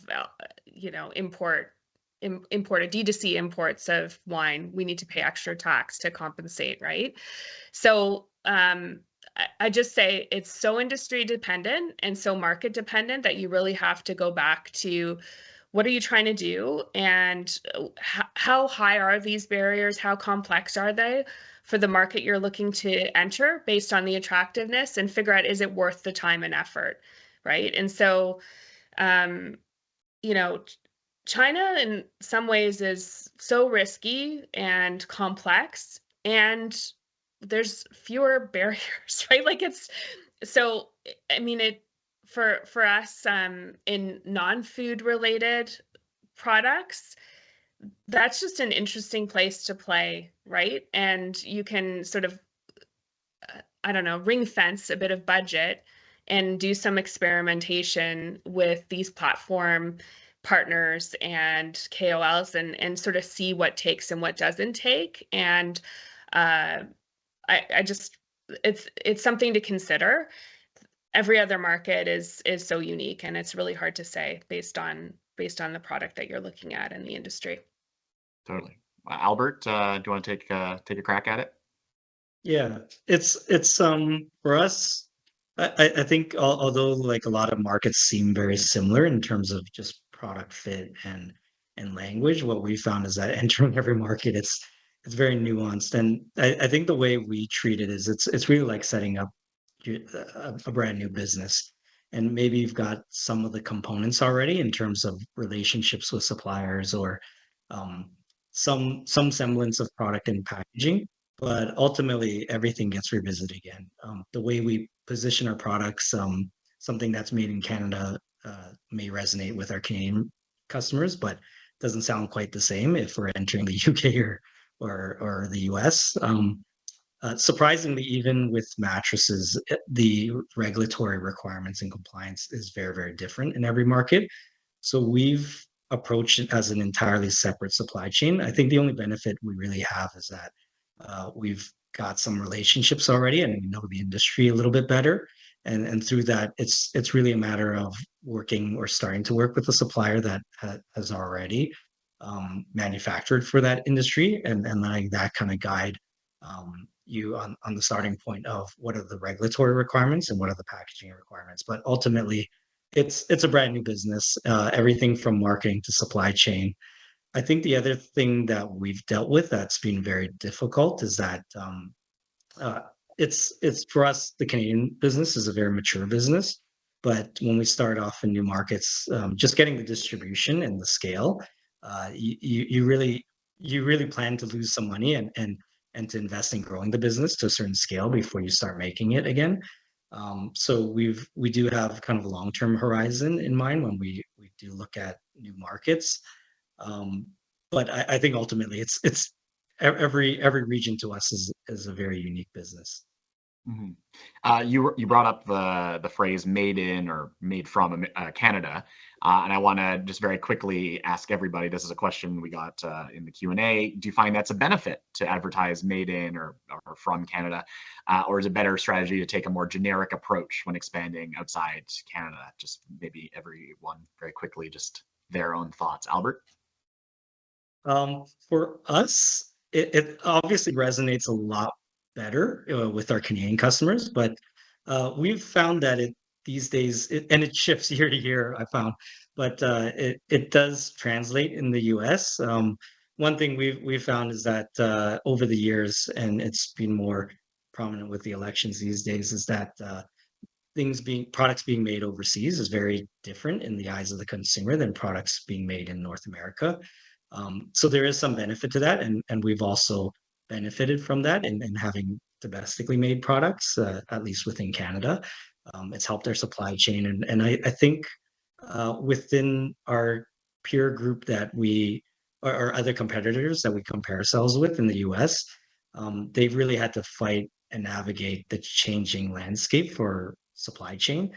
Speaker 3: import imported D2C imports of wine, we need to pay extra tax to compensate, right? So I just say it's so industry dependent and so market dependent that you really have to go back to what are you trying to do, and how high are these barriers? How complex are they for the market you're looking to enter based on the attractiveness, and figure out, is it worth the time and effort, right? And so, you know, China in some ways is so risky and complex, and there's fewer barriers, right? Like it's so, I mean, it for us in non-food related products, that's just an interesting place to play, right? And you can sort of, I don't know, ring fence a bit of budget and do some experimentation with these platform partners and KOLs, and sort of see what takes and what doesn't take. And I just, it's something to consider. Every other market is so unique, and it's really hard to say based on the product that you're looking at in the industry.
Speaker 1: Totally. Albert, do you want to take a crack at it?
Speaker 4: Yeah, it's for us, I think although like a lot of markets seem very similar in terms of just product fit and language, what we found is that entering every market, it's very nuanced. And I think the way we treat it is it's really like setting up a brand new business. And maybe you've got some of the components already in terms of relationships with suppliers, or some semblance of product and packaging, but ultimately everything gets revisited again. The way we position our products, something that's made in Canada may resonate with our Canadian customers, but doesn't sound quite the same if we're entering the UK or the US. Surprisingly, even with mattresses, the regulatory requirements and compliance is very, very different in every market. So we've approached it as an entirely separate supply chain. I think the only benefit we really have is that we've got some relationships already, and we know the industry a little bit better. And through that, it's really a matter of working or starting to work with a supplier that has already manufactured for that industry, and letting that kind of guide you on the starting point of what are the regulatory requirements and what are the packaging requirements. But ultimately, it's a brand new business, everything from marketing to supply chain. I think the other thing that we've dealt with that's been very difficult is that it's for us, the Canadian business is a very mature business, but when we start off in new markets, just getting the distribution and the scale, you really plan to lose some money and to invest in growing the business to a certain scale before you start making it again. So we do have kind of a long-term horizon in mind when we do look at new markets. But I think ultimately it's every region to us is a very unique business.
Speaker 1: Mm-hmm. You brought up the phrase "made in" or "made from" Canada, and I want to just very quickly ask everybody. This is a question we got in the Q&A. Do you find that's a benefit to advertise "made in" or "from Canada," or is it a better strategy to take a more generic approach when expanding outside Canada? Just maybe everyone very quickly, just their own thoughts. Albert?
Speaker 4: For us, it obviously resonates a lot better with our Canadian customers, but we've found that these days, and it shifts year to year, I found, but it does translate in the US. One thing we've found is that over the years, and it's been more prominent with the elections these days, is that products being made overseas is very different in the eyes of the consumer than products being made in North America. So there is some benefit to that, and we've also benefited from that in having domestically made products, at least within Canada. It's helped our supply chain, and I think within our peer group that or other competitors that we compare ourselves with in the US, they've really had to fight and navigate the changing landscape for supply chain,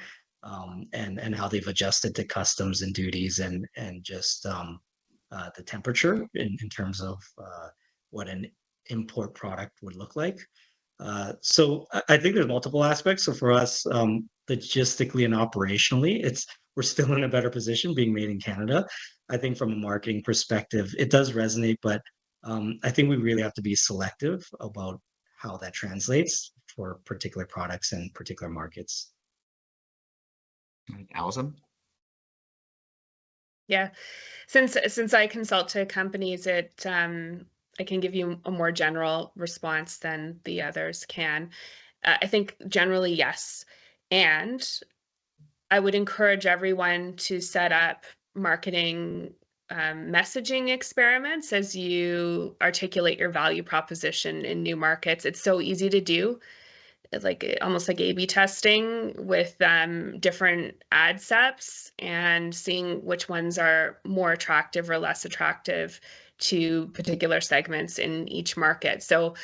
Speaker 4: and how they've adjusted to customs and duties and just the temperature in terms of what an import product would look like. So I think there's multiple aspects. So for us, logistically and operationally, we're still in a better position being made in Canada. I think from a marketing perspective, it does resonate, but I think we really have to be selective about how that translates for particular products and particular markets.
Speaker 1: Allison?
Speaker 3: Yeah, since I consult to companies, I can give you a more general response than the others can. I think generally yes, and I would encourage everyone to set up marketing messaging experiments as you articulate your value proposition in new markets. It's so easy to do, like almost like A/B testing with different ad sets and seeing which ones are more attractive or less attractive to particular segments in each market. So,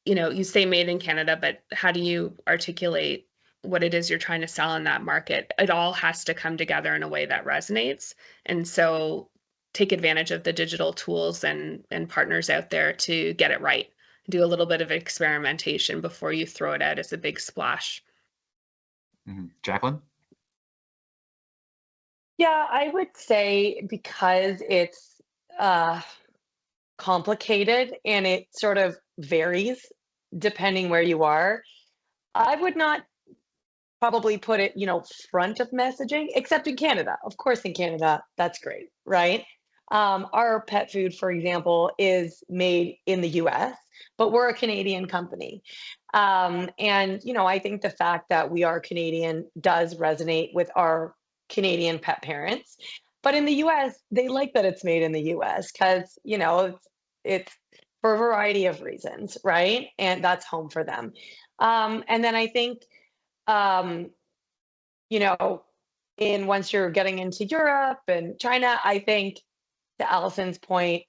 Speaker 3: you say made in Canada, but how do you articulate what it is you're trying to sell in that market? It all has to come together in a way that resonates. And so take advantage of the digital tools and partners out there to get it right. Do a little bit of experimentation before you throw it out as a big splash.
Speaker 1: Jacqueline?
Speaker 2: Yeah, I would say because it's complicated and it sort of varies depending where you are, I would not probably put it, front of messaging, except in Canada. Of course, in Canada, that's great, right? Our pet food, for example, is made in the US, but we're a Canadian company. And, I think the fact that we are Canadian does resonate with our Canadian pet parents. But in the US, they like that it's made in the US because, it's for a variety of reasons, right? And that's home for them. And then I think, um, you know, in once you're getting into Europe and China, I think to Allison's point,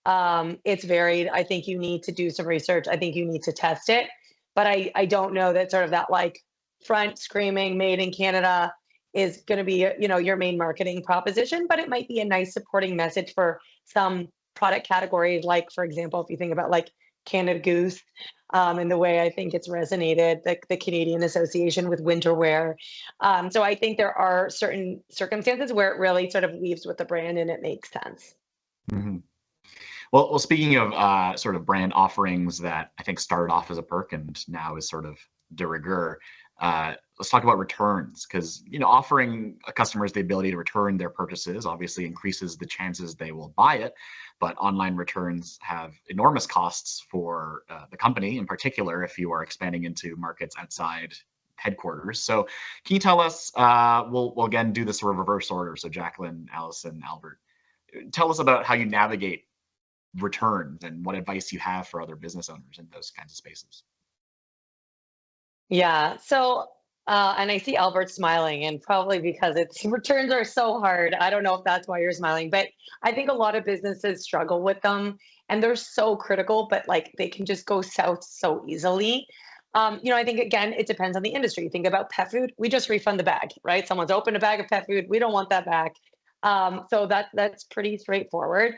Speaker 2: it's varied. I think you need to do some research. I think you need to test it. But I don't know that sort of that like front screaming made in Canada is going to be, your main marketing proposition, but it might be a nice supporting message for some product categories. Like, for example, if you think about like Canada Goose, and the way I think it's resonated, the Canadian Association with winter wear. So I think there are certain circumstances where it really sort of weaves with the brand and it makes sense.
Speaker 1: Mm-hmm. Well, speaking of sort of brand offerings that I think started off as a perk and now is sort of de rigueur, let's talk about returns, because offering customers the ability to return their purchases obviously increases the chances they will buy it, but online returns have enormous costs for the company, in particular if you are expanding into markets outside headquarters. So can you tell us, we'll again do this sort of reverse order, so Jacqueline, Allison, Albert, tell us about how you navigate returns and what advice you have for other business owners in those kinds of spaces.
Speaker 2: Yeah. So, and I see Albert smiling, and probably because it's returns are so hard. I don't know if that's why you're smiling, but I think a lot of businesses struggle with them, and they're so critical, but like they can just go south so easily. I think again, it depends on the industry. You think about pet food, we just refund the bag, right? Someone's opened a bag of pet food, we don't want that back. So that's pretty straightforward.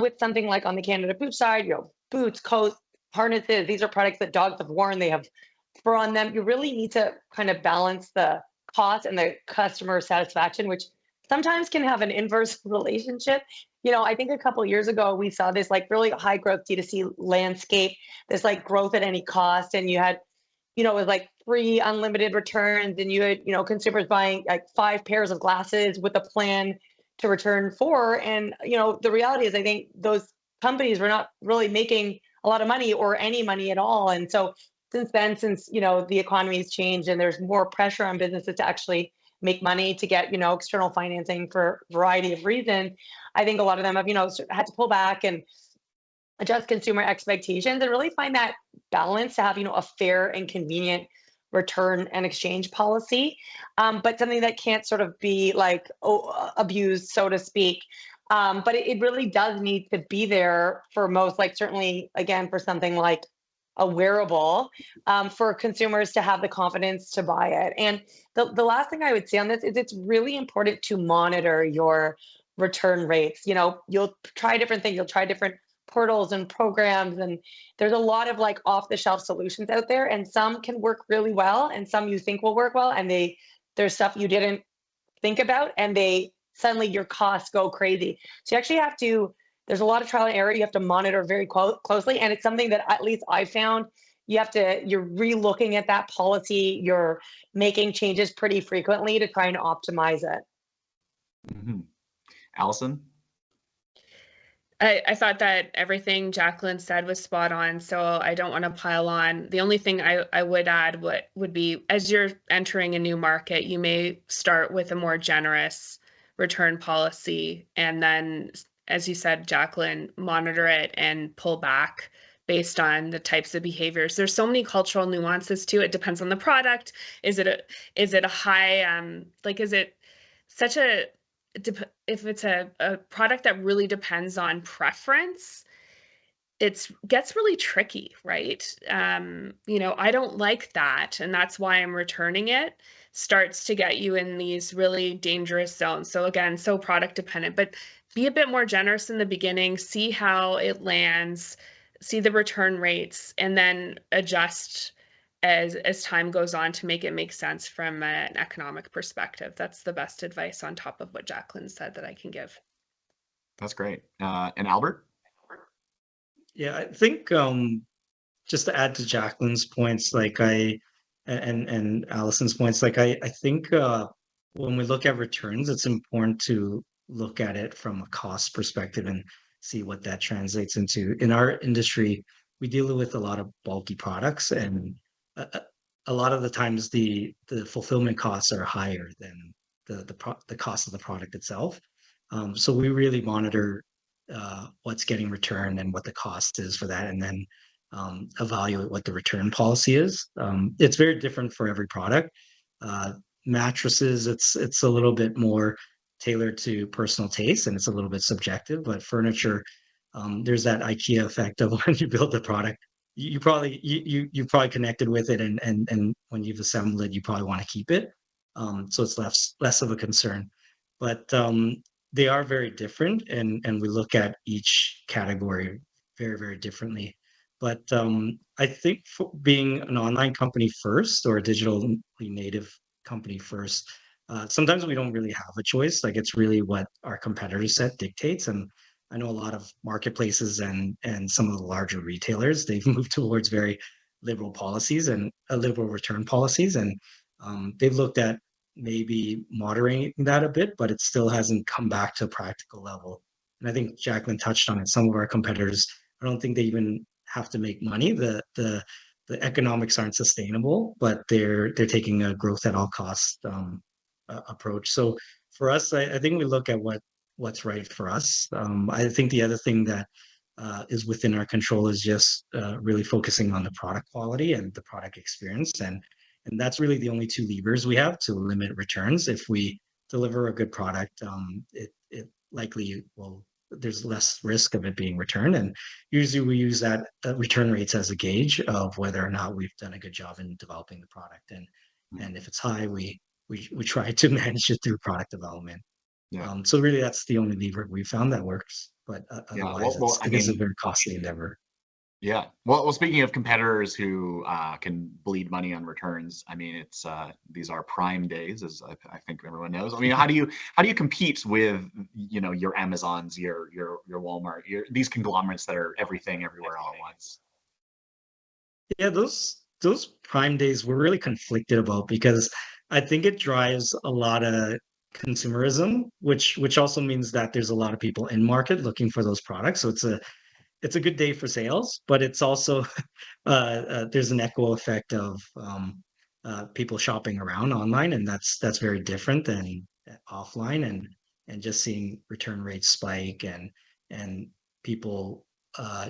Speaker 2: With something like on the Canada Boot side, boots, coats, harnesses, these are products that dogs have worn. They have fur on them. You really need to kind of balance the cost and the customer satisfaction, which sometimes can have an inverse relationship. I think a couple of years ago, we saw this like really high growth D2C landscape, this like growth at any cost. And you had, it was like free unlimited returns, and you had, consumers buying like 5 pairs of glasses with a plan to return 4. And, the reality is I think those companies were not really making a lot of money or any money at all. And so since then, since, the economy has changed and there's more pressure on businesses to actually make money to get, external financing for a variety of reasons, I think a lot of them have, had to pull back and adjust consumer expectations and really find that balance to have, a fair and convenient return and exchange policy, but something that can't sort of be like abused, so to speak. But it really does need to be there for most, like certainly, again, for something like a wearable, for consumers to have the confidence to buy it. And the last thing I would say on this is it's really important to monitor your return rates. You'll try different things. You'll try different portals and programs, and there's a lot of like off the shelf solutions out there, and some can work really well and some you think will work well, and there's stuff you didn't think about, and they suddenly your costs go crazy. So you actually have to, there's a lot of trial and error. You have to monitor very closely. And it's something that at least I found you're re-looking at that policy. You're making changes pretty frequently to try and optimize it.
Speaker 1: Mm-hmm. Allison?
Speaker 3: I thought that everything Jacqueline said was spot on, so I don't want to pile on. The only thing I would add would be, as you're entering a new market, you may start with a more generous return policy, and then, as you said, Jacqueline, monitor it and pull back based on the types of behaviors. There's so many cultural nuances too. It depends on the product. Is it a high, like, is it such a, if it's a product that really depends on preference, it gets really tricky, right? I don't like that, and that's why I'm returning it. Starts to get you in these really dangerous zones. So again, so product dependent, but be a bit more generous in the beginning, see how it lands, see the return rates, and then adjust as time goes on to make it make sense from an economic perspective. That's the best advice on top of what Jacqueline said that I can give.
Speaker 1: That's great. And Albert?
Speaker 4: Yeah, I think just to add to Jacqueline's points, and Allison's points, I think when we look at returns, it's important to look at it from a cost perspective and see what that translates into. In our industry, we deal with a lot of bulky products, and a lot of the times the fulfillment costs are higher than the cost of the product itself. So we really monitor what's getting returned and what the cost is for that, and then evaluate what the return policy is. It's very different for every product. Mattresses, it's a little bit more tailored to personal taste, and it's a little bit subjective. But furniture, there's that IKEA effect of when you build the product, you probably connected with it, and when you've assembled it, you probably want to keep it. So it's less of a concern. But they are very different, and we look at each category very, very differently. But I think for being an online company first, or a digitally native company first, sometimes we don't really have a choice. Like, it's really what our competitor set dictates. And I know a lot of marketplaces and some of the larger retailers, they've moved towards very liberal policies and liberal return policies. And they've looked at maybe moderating that a bit, but it still hasn't come back to a practical level. And I think Jacqueline touched on it. Some of our competitors, I don't think they even have to make money. The economics aren't sustainable, but they're taking a growth at all costs approach. So for us, I think we look at what's right for us. I think the other thing that is within our control is just really focusing on the product quality and the product experience, and that's really the only two levers we have to limit returns. If we deliver a good product, it likely will, there's less risk of it being returned. And usually we use that return rates as a gauge of whether or not we've done a good job in developing the product. And if it's high, we try to manage it through product development.
Speaker 1: Yeah.
Speaker 4: So really, that's the only lever we found that works. But otherwise, it is a very costly endeavor.
Speaker 1: Yeah. Well, speaking of competitors who can bleed money on returns, I mean, it's these are prime days, as I think everyone knows. I mean, how do you compete with, your Amazons, your Walmart, these conglomerates that are everything everywhere all at once?
Speaker 4: Yeah, those prime days we're really conflicted about, because I think it drives a lot of consumerism, which also means that there's a lot of people in market looking for those products. So it's a good day for sales, but it's also there's an echo effect of people shopping around online, and that's very different than offline, and just seeing return rates spike and people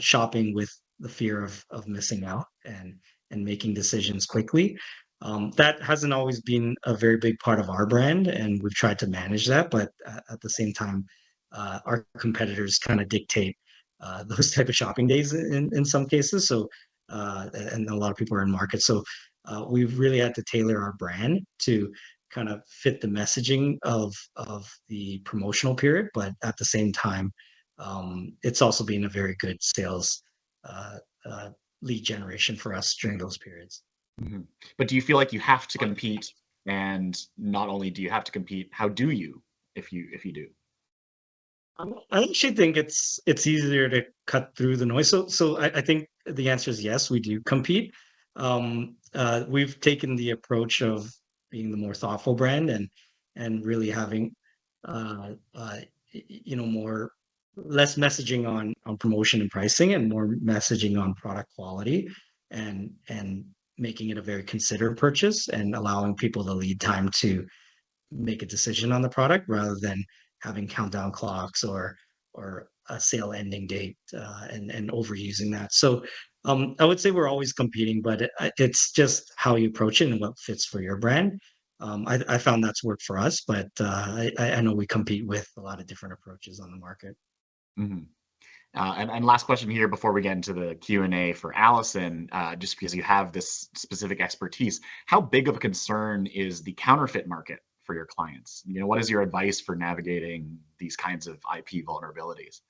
Speaker 4: shopping with the fear of missing out and making decisions quickly. That hasn't always been a very big part of our brand, and we've tried to manage that. But at the same time, our competitors kind of dictate those type of shopping days in some cases. So, and a lot of people are in market. So we've really had to tailor our brand to kind of fit the messaging of the promotional period. But at the same time, it's also been a very good sales lead generation for us during those periods.
Speaker 1: Mm-hmm. But do you feel like you have to compete And not only do you have to compete, how do you, if you do?
Speaker 4: I actually think it's easier to cut through the noise. So I think the answer is yes, we do compete. We've taken the approach of being the more thoughtful brand and really having more less messaging on promotion and pricing and more messaging on product quality and making it a very considered purchase and allowing people the lead time to make a decision on the product rather than having countdown clocks or a sale ending date and overusing that. So I would say we're always competing, but it's just how you approach it and what fits for your brand. I found that's worked for us, but I know we compete with a lot of different approaches on the market.
Speaker 1: Mhm. And last question here before we get into the Q&A for Allison, just because you have this specific expertise, how big of a concern is the counterfeit market for your clients? What is your advice for navigating these kinds of IP vulnerabilities?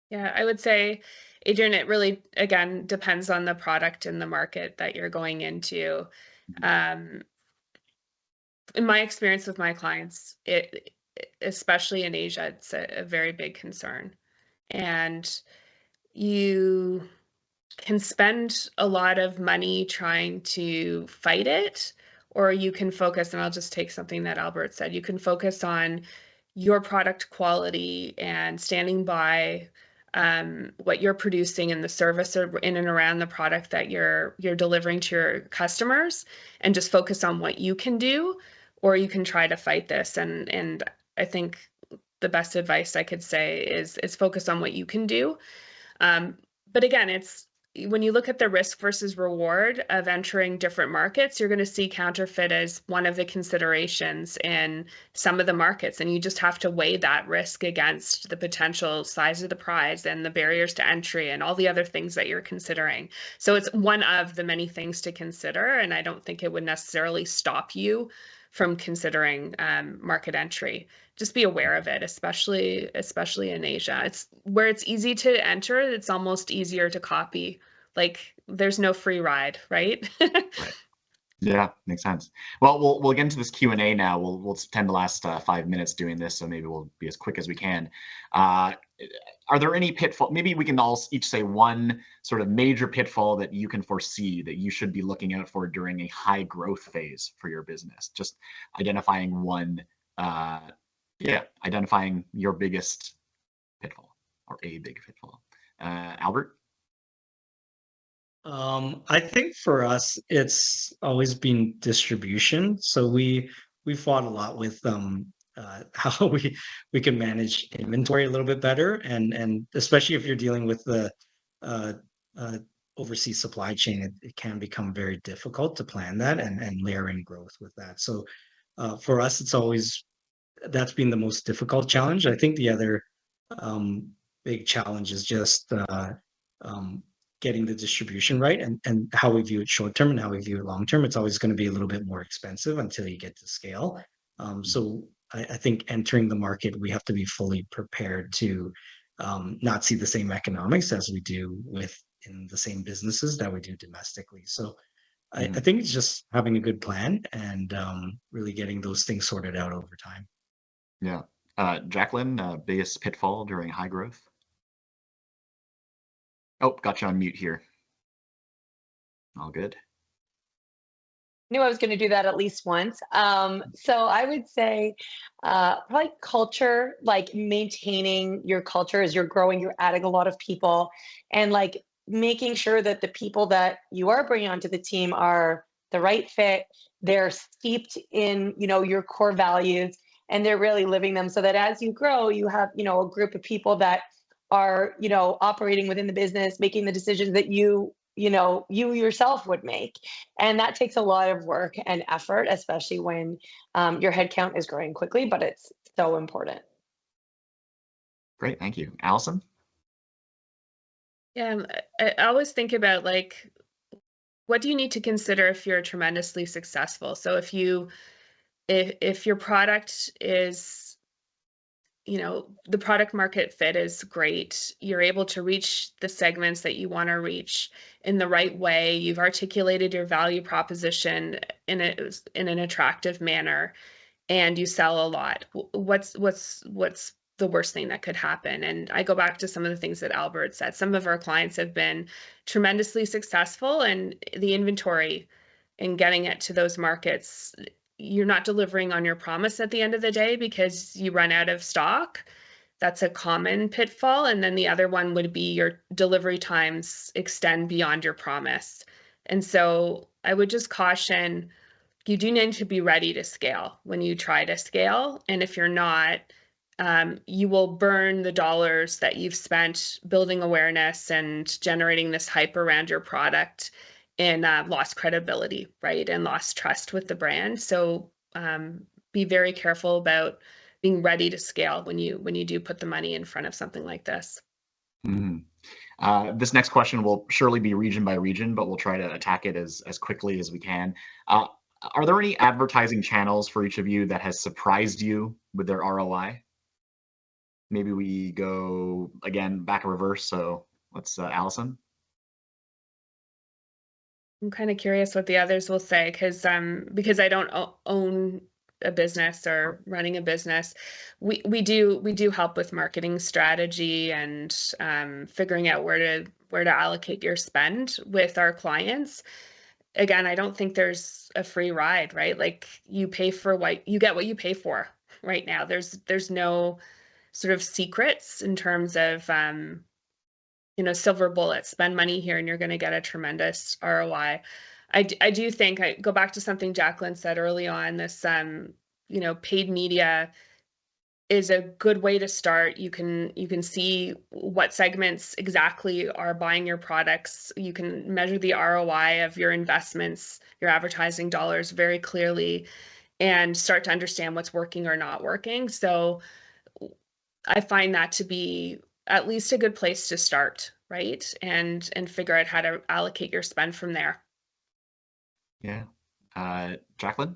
Speaker 3: Yeah, I would say, Adrian, it really, again, depends on the product and the market that you're going into. Um, in my experience with my clients, especially in Asia, it's a very big concern. And you can spend a lot of money trying to fight it, or you can focus, and I'll just take something that Albert said, you can focus on your product quality and standing by what you're producing and the service in and around the product that you're delivering to your customers, and just focus on what you can do, or you can try to fight this. And I think the best advice I could say is focus on what you can do. But again, it's when you look at the risk versus reward of entering different markets, you're going to see counterfeit as one of the considerations in some of the markets. And you just have to weigh that risk against the potential size of the prize and the barriers to entry and all the other things that you're considering. So it's one of the many things to consider. And I don't think it would necessarily stop you from considering market entry. Just be aware of it, especially in Asia. It's where it's easy to enter, it's almost easier to copy. Like there's no free ride, right?
Speaker 1: Right. Yeah, makes sense. Well, we'll get into this Q&A now. We'll spend the last 5 minutes doing this, so maybe we'll be as quick as we can. Are there any pitfall? Maybe we can all each say one sort of major pitfall that you can foresee that you should be looking out for during a high growth phase for your business. Just identifying one, identifying your biggest pitfall or a big pitfall. Albert?
Speaker 4: I think for us, it's always been distribution. So we fought a lot with how we can manage inventory a little bit better, and especially if you're dealing with the uh, uh, overseas supply chain, it can become very difficult to plan that and layer in growth with that. So for us, that's been the most difficult challenge. I think the other um, big challenge is just um, getting the distribution right and how we view it short term and how we view it long term. It's always going to be a little bit more expensive until you get to scale. So I think entering the market, we have to be fully prepared to not see the same economics as we do in the same businesses that we do domestically. So I think it's just having a good plan and really getting those things sorted out over time.
Speaker 1: Yeah. Jacqueline, biggest pitfall during high growth? Oh, got you on mute here. All good.
Speaker 2: Knew I was going to do that at least once. So I would say probably culture, like maintaining your culture as you're growing, you're adding a lot of people, and like making sure that the people that you are bringing onto the team are the right fit. They're steeped in, your core values, and they're really living them, so that as you grow, you have, a group of people that are, operating within the business, making the decisions that you yourself would make. And that takes a lot of work and effort, especially when your headcount is growing quickly, but it's so important.
Speaker 1: Great, thank you. Allison?
Speaker 3: Yeah, I always think about like, what do you need to consider if you're tremendously successful? So if your product is the product market fit is great. You're able to reach the segments that you want to reach in the right way. You've articulated your value proposition in an attractive manner, and you sell a lot. What's the worst thing that could happen? And I go back to some of the things that Albert said. Some of our clients have been tremendously successful, and the inventory and getting it to those markets, you're not delivering on your promise at the end of the day because you run out of stock. That's a common pitfall. And then the other one would be your delivery times extend beyond your promise. And so I would just caution, you do need to be ready to scale when you try to scale. And if you're not, you will burn the dollars that you've spent building awareness and generating this hype around your product, and lost credibility, right? And lost trust with the brand. So be very careful about being ready to scale when you do put the money in front of something like this.
Speaker 1: This next question will surely be region by region, but we'll try to attack it as quickly as we can. Are there any advertising channels for each of you that has surprised you with their ROI? Maybe we go again back in reverse. So let's Allison.
Speaker 3: I'm kind of curious what the others will say because I don't own a business or running a business. We do help with marketing strategy and figuring out where to allocate your spend with our clients. Again, I don't think there's a free ride, right? Like you pay for what you get, what you pay for right now. There's no sort of secrets in terms of silver bullet, spend money here and you're going to get a tremendous ROI. I do think, I go back to something Jacqueline said early on, this, paid media is a good way to start. You can see what segments exactly are buying your products. You can measure the ROI of your investments, your advertising dollars very clearly, and start to understand what's working or not working. So I find that to be at least a good place to start, right? And figure out how to allocate your spend from there.
Speaker 1: Yeah. Jacqueline?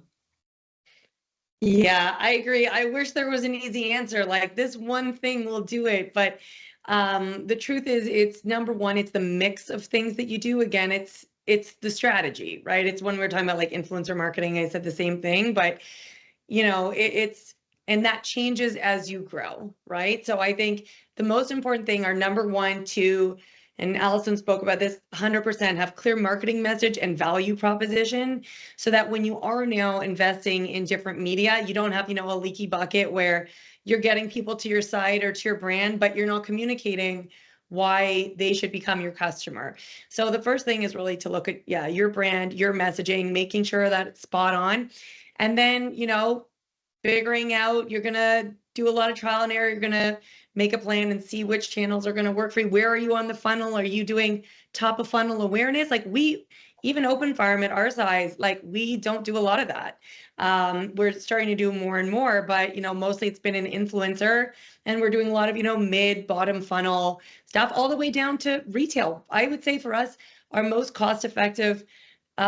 Speaker 2: Yeah, I agree. I wish there was an easy answer, like this one thing will do it. But the truth is, it's number one, it's the mix of things that you do. Again, it's the strategy, right? It's when we were talking about like influencer marketing, I said the same thing, but and that changes as you grow, right? So I think the most important thing are number one, two, and Allison spoke about this, 100% have clear marketing message and value proposition so that when you are now investing in different media, you don't have, a leaky bucket where you're getting people to your site or to your brand, but you're not communicating why they should become your customer. So the first thing is really to look at, your brand, your messaging, making sure that it's spot on. And then, figuring out, you're going to do a lot of trial and error. You're going to make a plan and see which channels are going to work for you. Where are you on the funnel? Are you doing top of funnel awareness? Like even Open Farm at our size, like we don't do a lot of that. We're starting to do more and more, but mostly it's been an influencer, and we're doing a lot of, mid, bottom funnel stuff all the way down to retail. I would say for us, our most cost-effective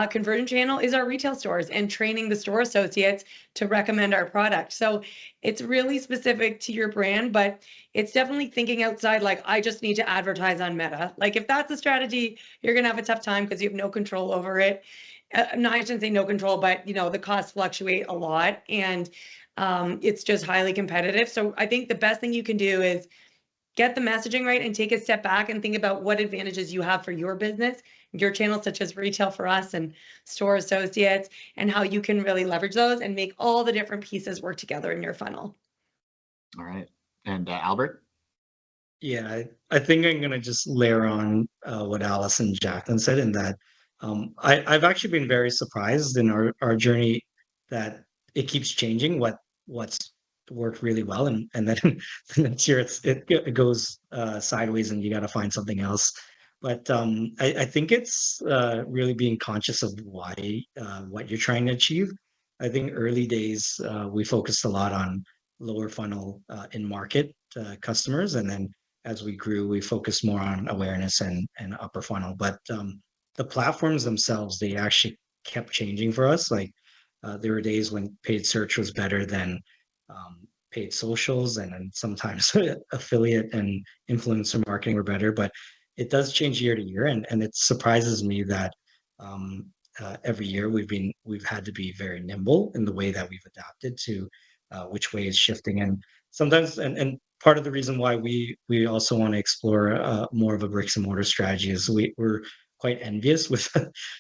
Speaker 2: conversion channel is our retail stores and training the store associates to recommend our product. So it's really specific to your brand, but it's definitely thinking outside, like I just need to advertise on Meta. Like if that's a strategy, you're going to have a tough time because you have no control over it. No, I shouldn't say no control, but the costs fluctuate a lot, and it's just highly competitive. So I think the best thing you can do is get the messaging right and take a step back and think about what advantages you have for your business, your channel, such as retail for us and store associates, and how you can really leverage those and make all the different pieces work together in your funnel.
Speaker 1: All right. And Albert?
Speaker 4: Yeah, I think I'm going to just layer on what Alice and Jacqueline said, in that I've actually been very surprised in our journey that it keeps changing what's worked really well, and then the next year it goes sideways and you got to find something else. But I think it's really being conscious of why what you're trying to achieve. I think early days we focused a lot on lower funnel in market customers, and then as we grew, we focused more on awareness and upper funnel. But the platforms themselves, they actually kept changing for us. Like there were days when paid search was better than paid socials, and then sometimes affiliate and influencer marketing were better, but it does change year to year, and it surprises me that every year we've had to be very nimble in the way that we've adapted to which way is shifting, and sometimes and part of the reason why we also want to explore more of a bricks and mortar strategy is we're quite envious with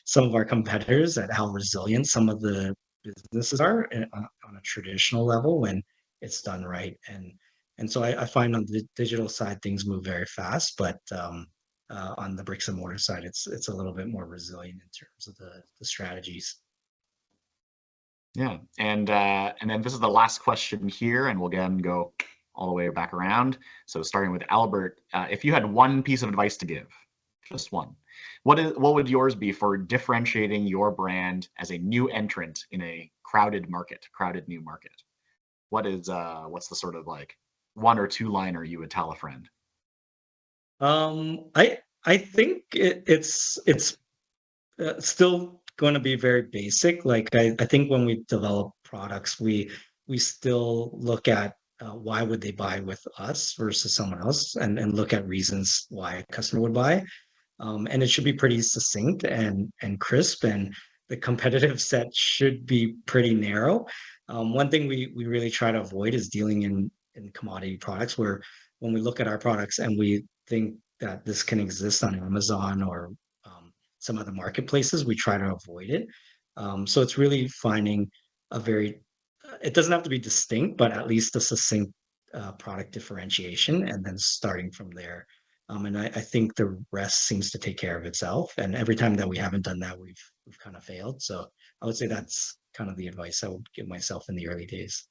Speaker 4: some of our competitors at how resilient some of the businesses are on a traditional level when it's done right. And so I find on the digital side things move very fast, but on the bricks and mortar side, it's a little bit more resilient in terms of the strategies.
Speaker 1: Yeah, and then this is the last question here, and we'll again go all the way back around. So starting with Albert, if you had one piece of advice to give, just one, what would yours be for differentiating your brand as a new entrant in a crowded new market? What's the sort of like one or two liner you would tell a friend?
Speaker 4: I think it's still going to be very basic. Like I think when we develop products, we still look at why would they buy with us versus someone else, and look at reasons why a customer would buy. And it should be pretty succinct and crisp, and the competitive set should be pretty narrow. One thing we really try to avoid is dealing in commodity products, where when we look at our products and we think that this can exist on Amazon or some other marketplaces, we try to avoid it. So it's really finding a very, it doesn't have to be distinct, but at least a succinct product differentiation, and then starting from there. And I think the rest seems to take care of itself. And every time that we haven't done that, we've kind of failed. So I would say that's kind of the advice I would give myself in the early days.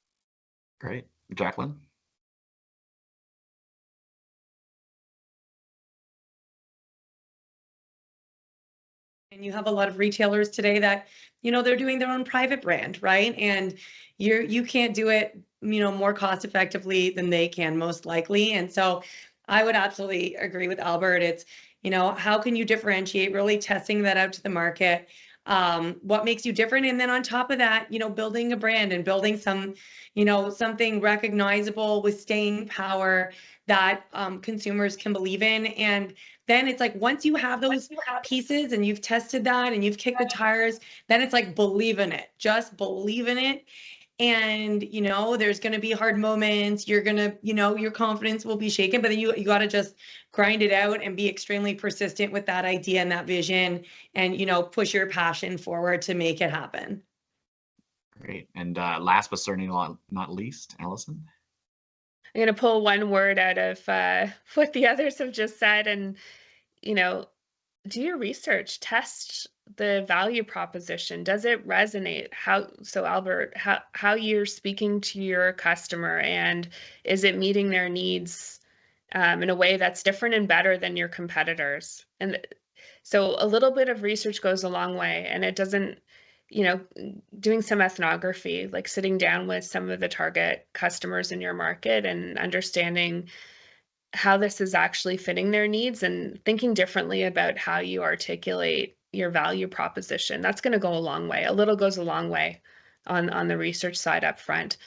Speaker 1: Great. Jacqueline?
Speaker 2: And you have a lot of retailers today that, they're doing their own private brand, right? And you can't do it, more cost effectively than they can, most likely. And so I would absolutely agree with Albert. It's, how can you differentiate, really testing that out to the market? What makes you different? And then on top of that, building a brand and building some, something recognizable with staying power that consumers can believe in. And then it's like, once you have those pieces and you've tested that and you've kicked the tires, then it's like, believe in it, just believe in it. And, there's going to be hard moments. You're going to, your confidence will be shaken, but then you got to just grind it out and be extremely persistent with that idea and that vision, and, push your passion forward to make it happen.
Speaker 1: Great. And last but certainly not least, Allison?
Speaker 3: I'm going to pull one word out of what the others have just said, and, do your research, test the value proposition. Does it resonate? Albert, how you're speaking to your customer, and is it meeting their needs in a way that's different and better than your competitors? And so a little bit of research goes a long way, and it doesn't, doing some ethnography, like sitting down with some of the target customers in your market and understanding how this is actually fitting their needs, and thinking differently about how you articulate your value proposition. That's going to go a long way. A little goes a long way on the research side up front.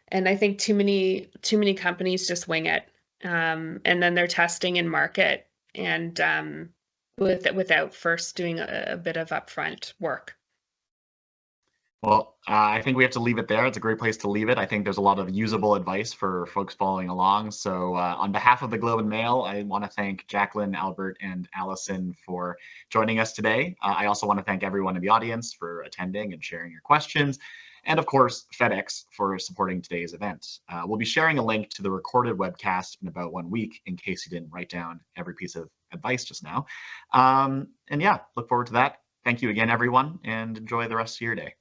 Speaker 3: And I think too many companies just wing it. And then they're testing in market and without first doing a bit of upfront work.
Speaker 1: Well, I think we have to leave it there. It's a great place to leave it. I think there's a lot of usable advice for folks following along. So on behalf of the Globe and Mail, I want to thank Jacqueline, Albert, and Allison for joining us today. I also want to thank everyone in the audience for attending and sharing your questions. And of course, FedEx for supporting today's event. We'll be sharing a link to the recorded webcast in about 1 week, in case you didn't write down every piece of advice just now. And yeah, look forward to that. Thank you again, everyone, and enjoy the rest of your day.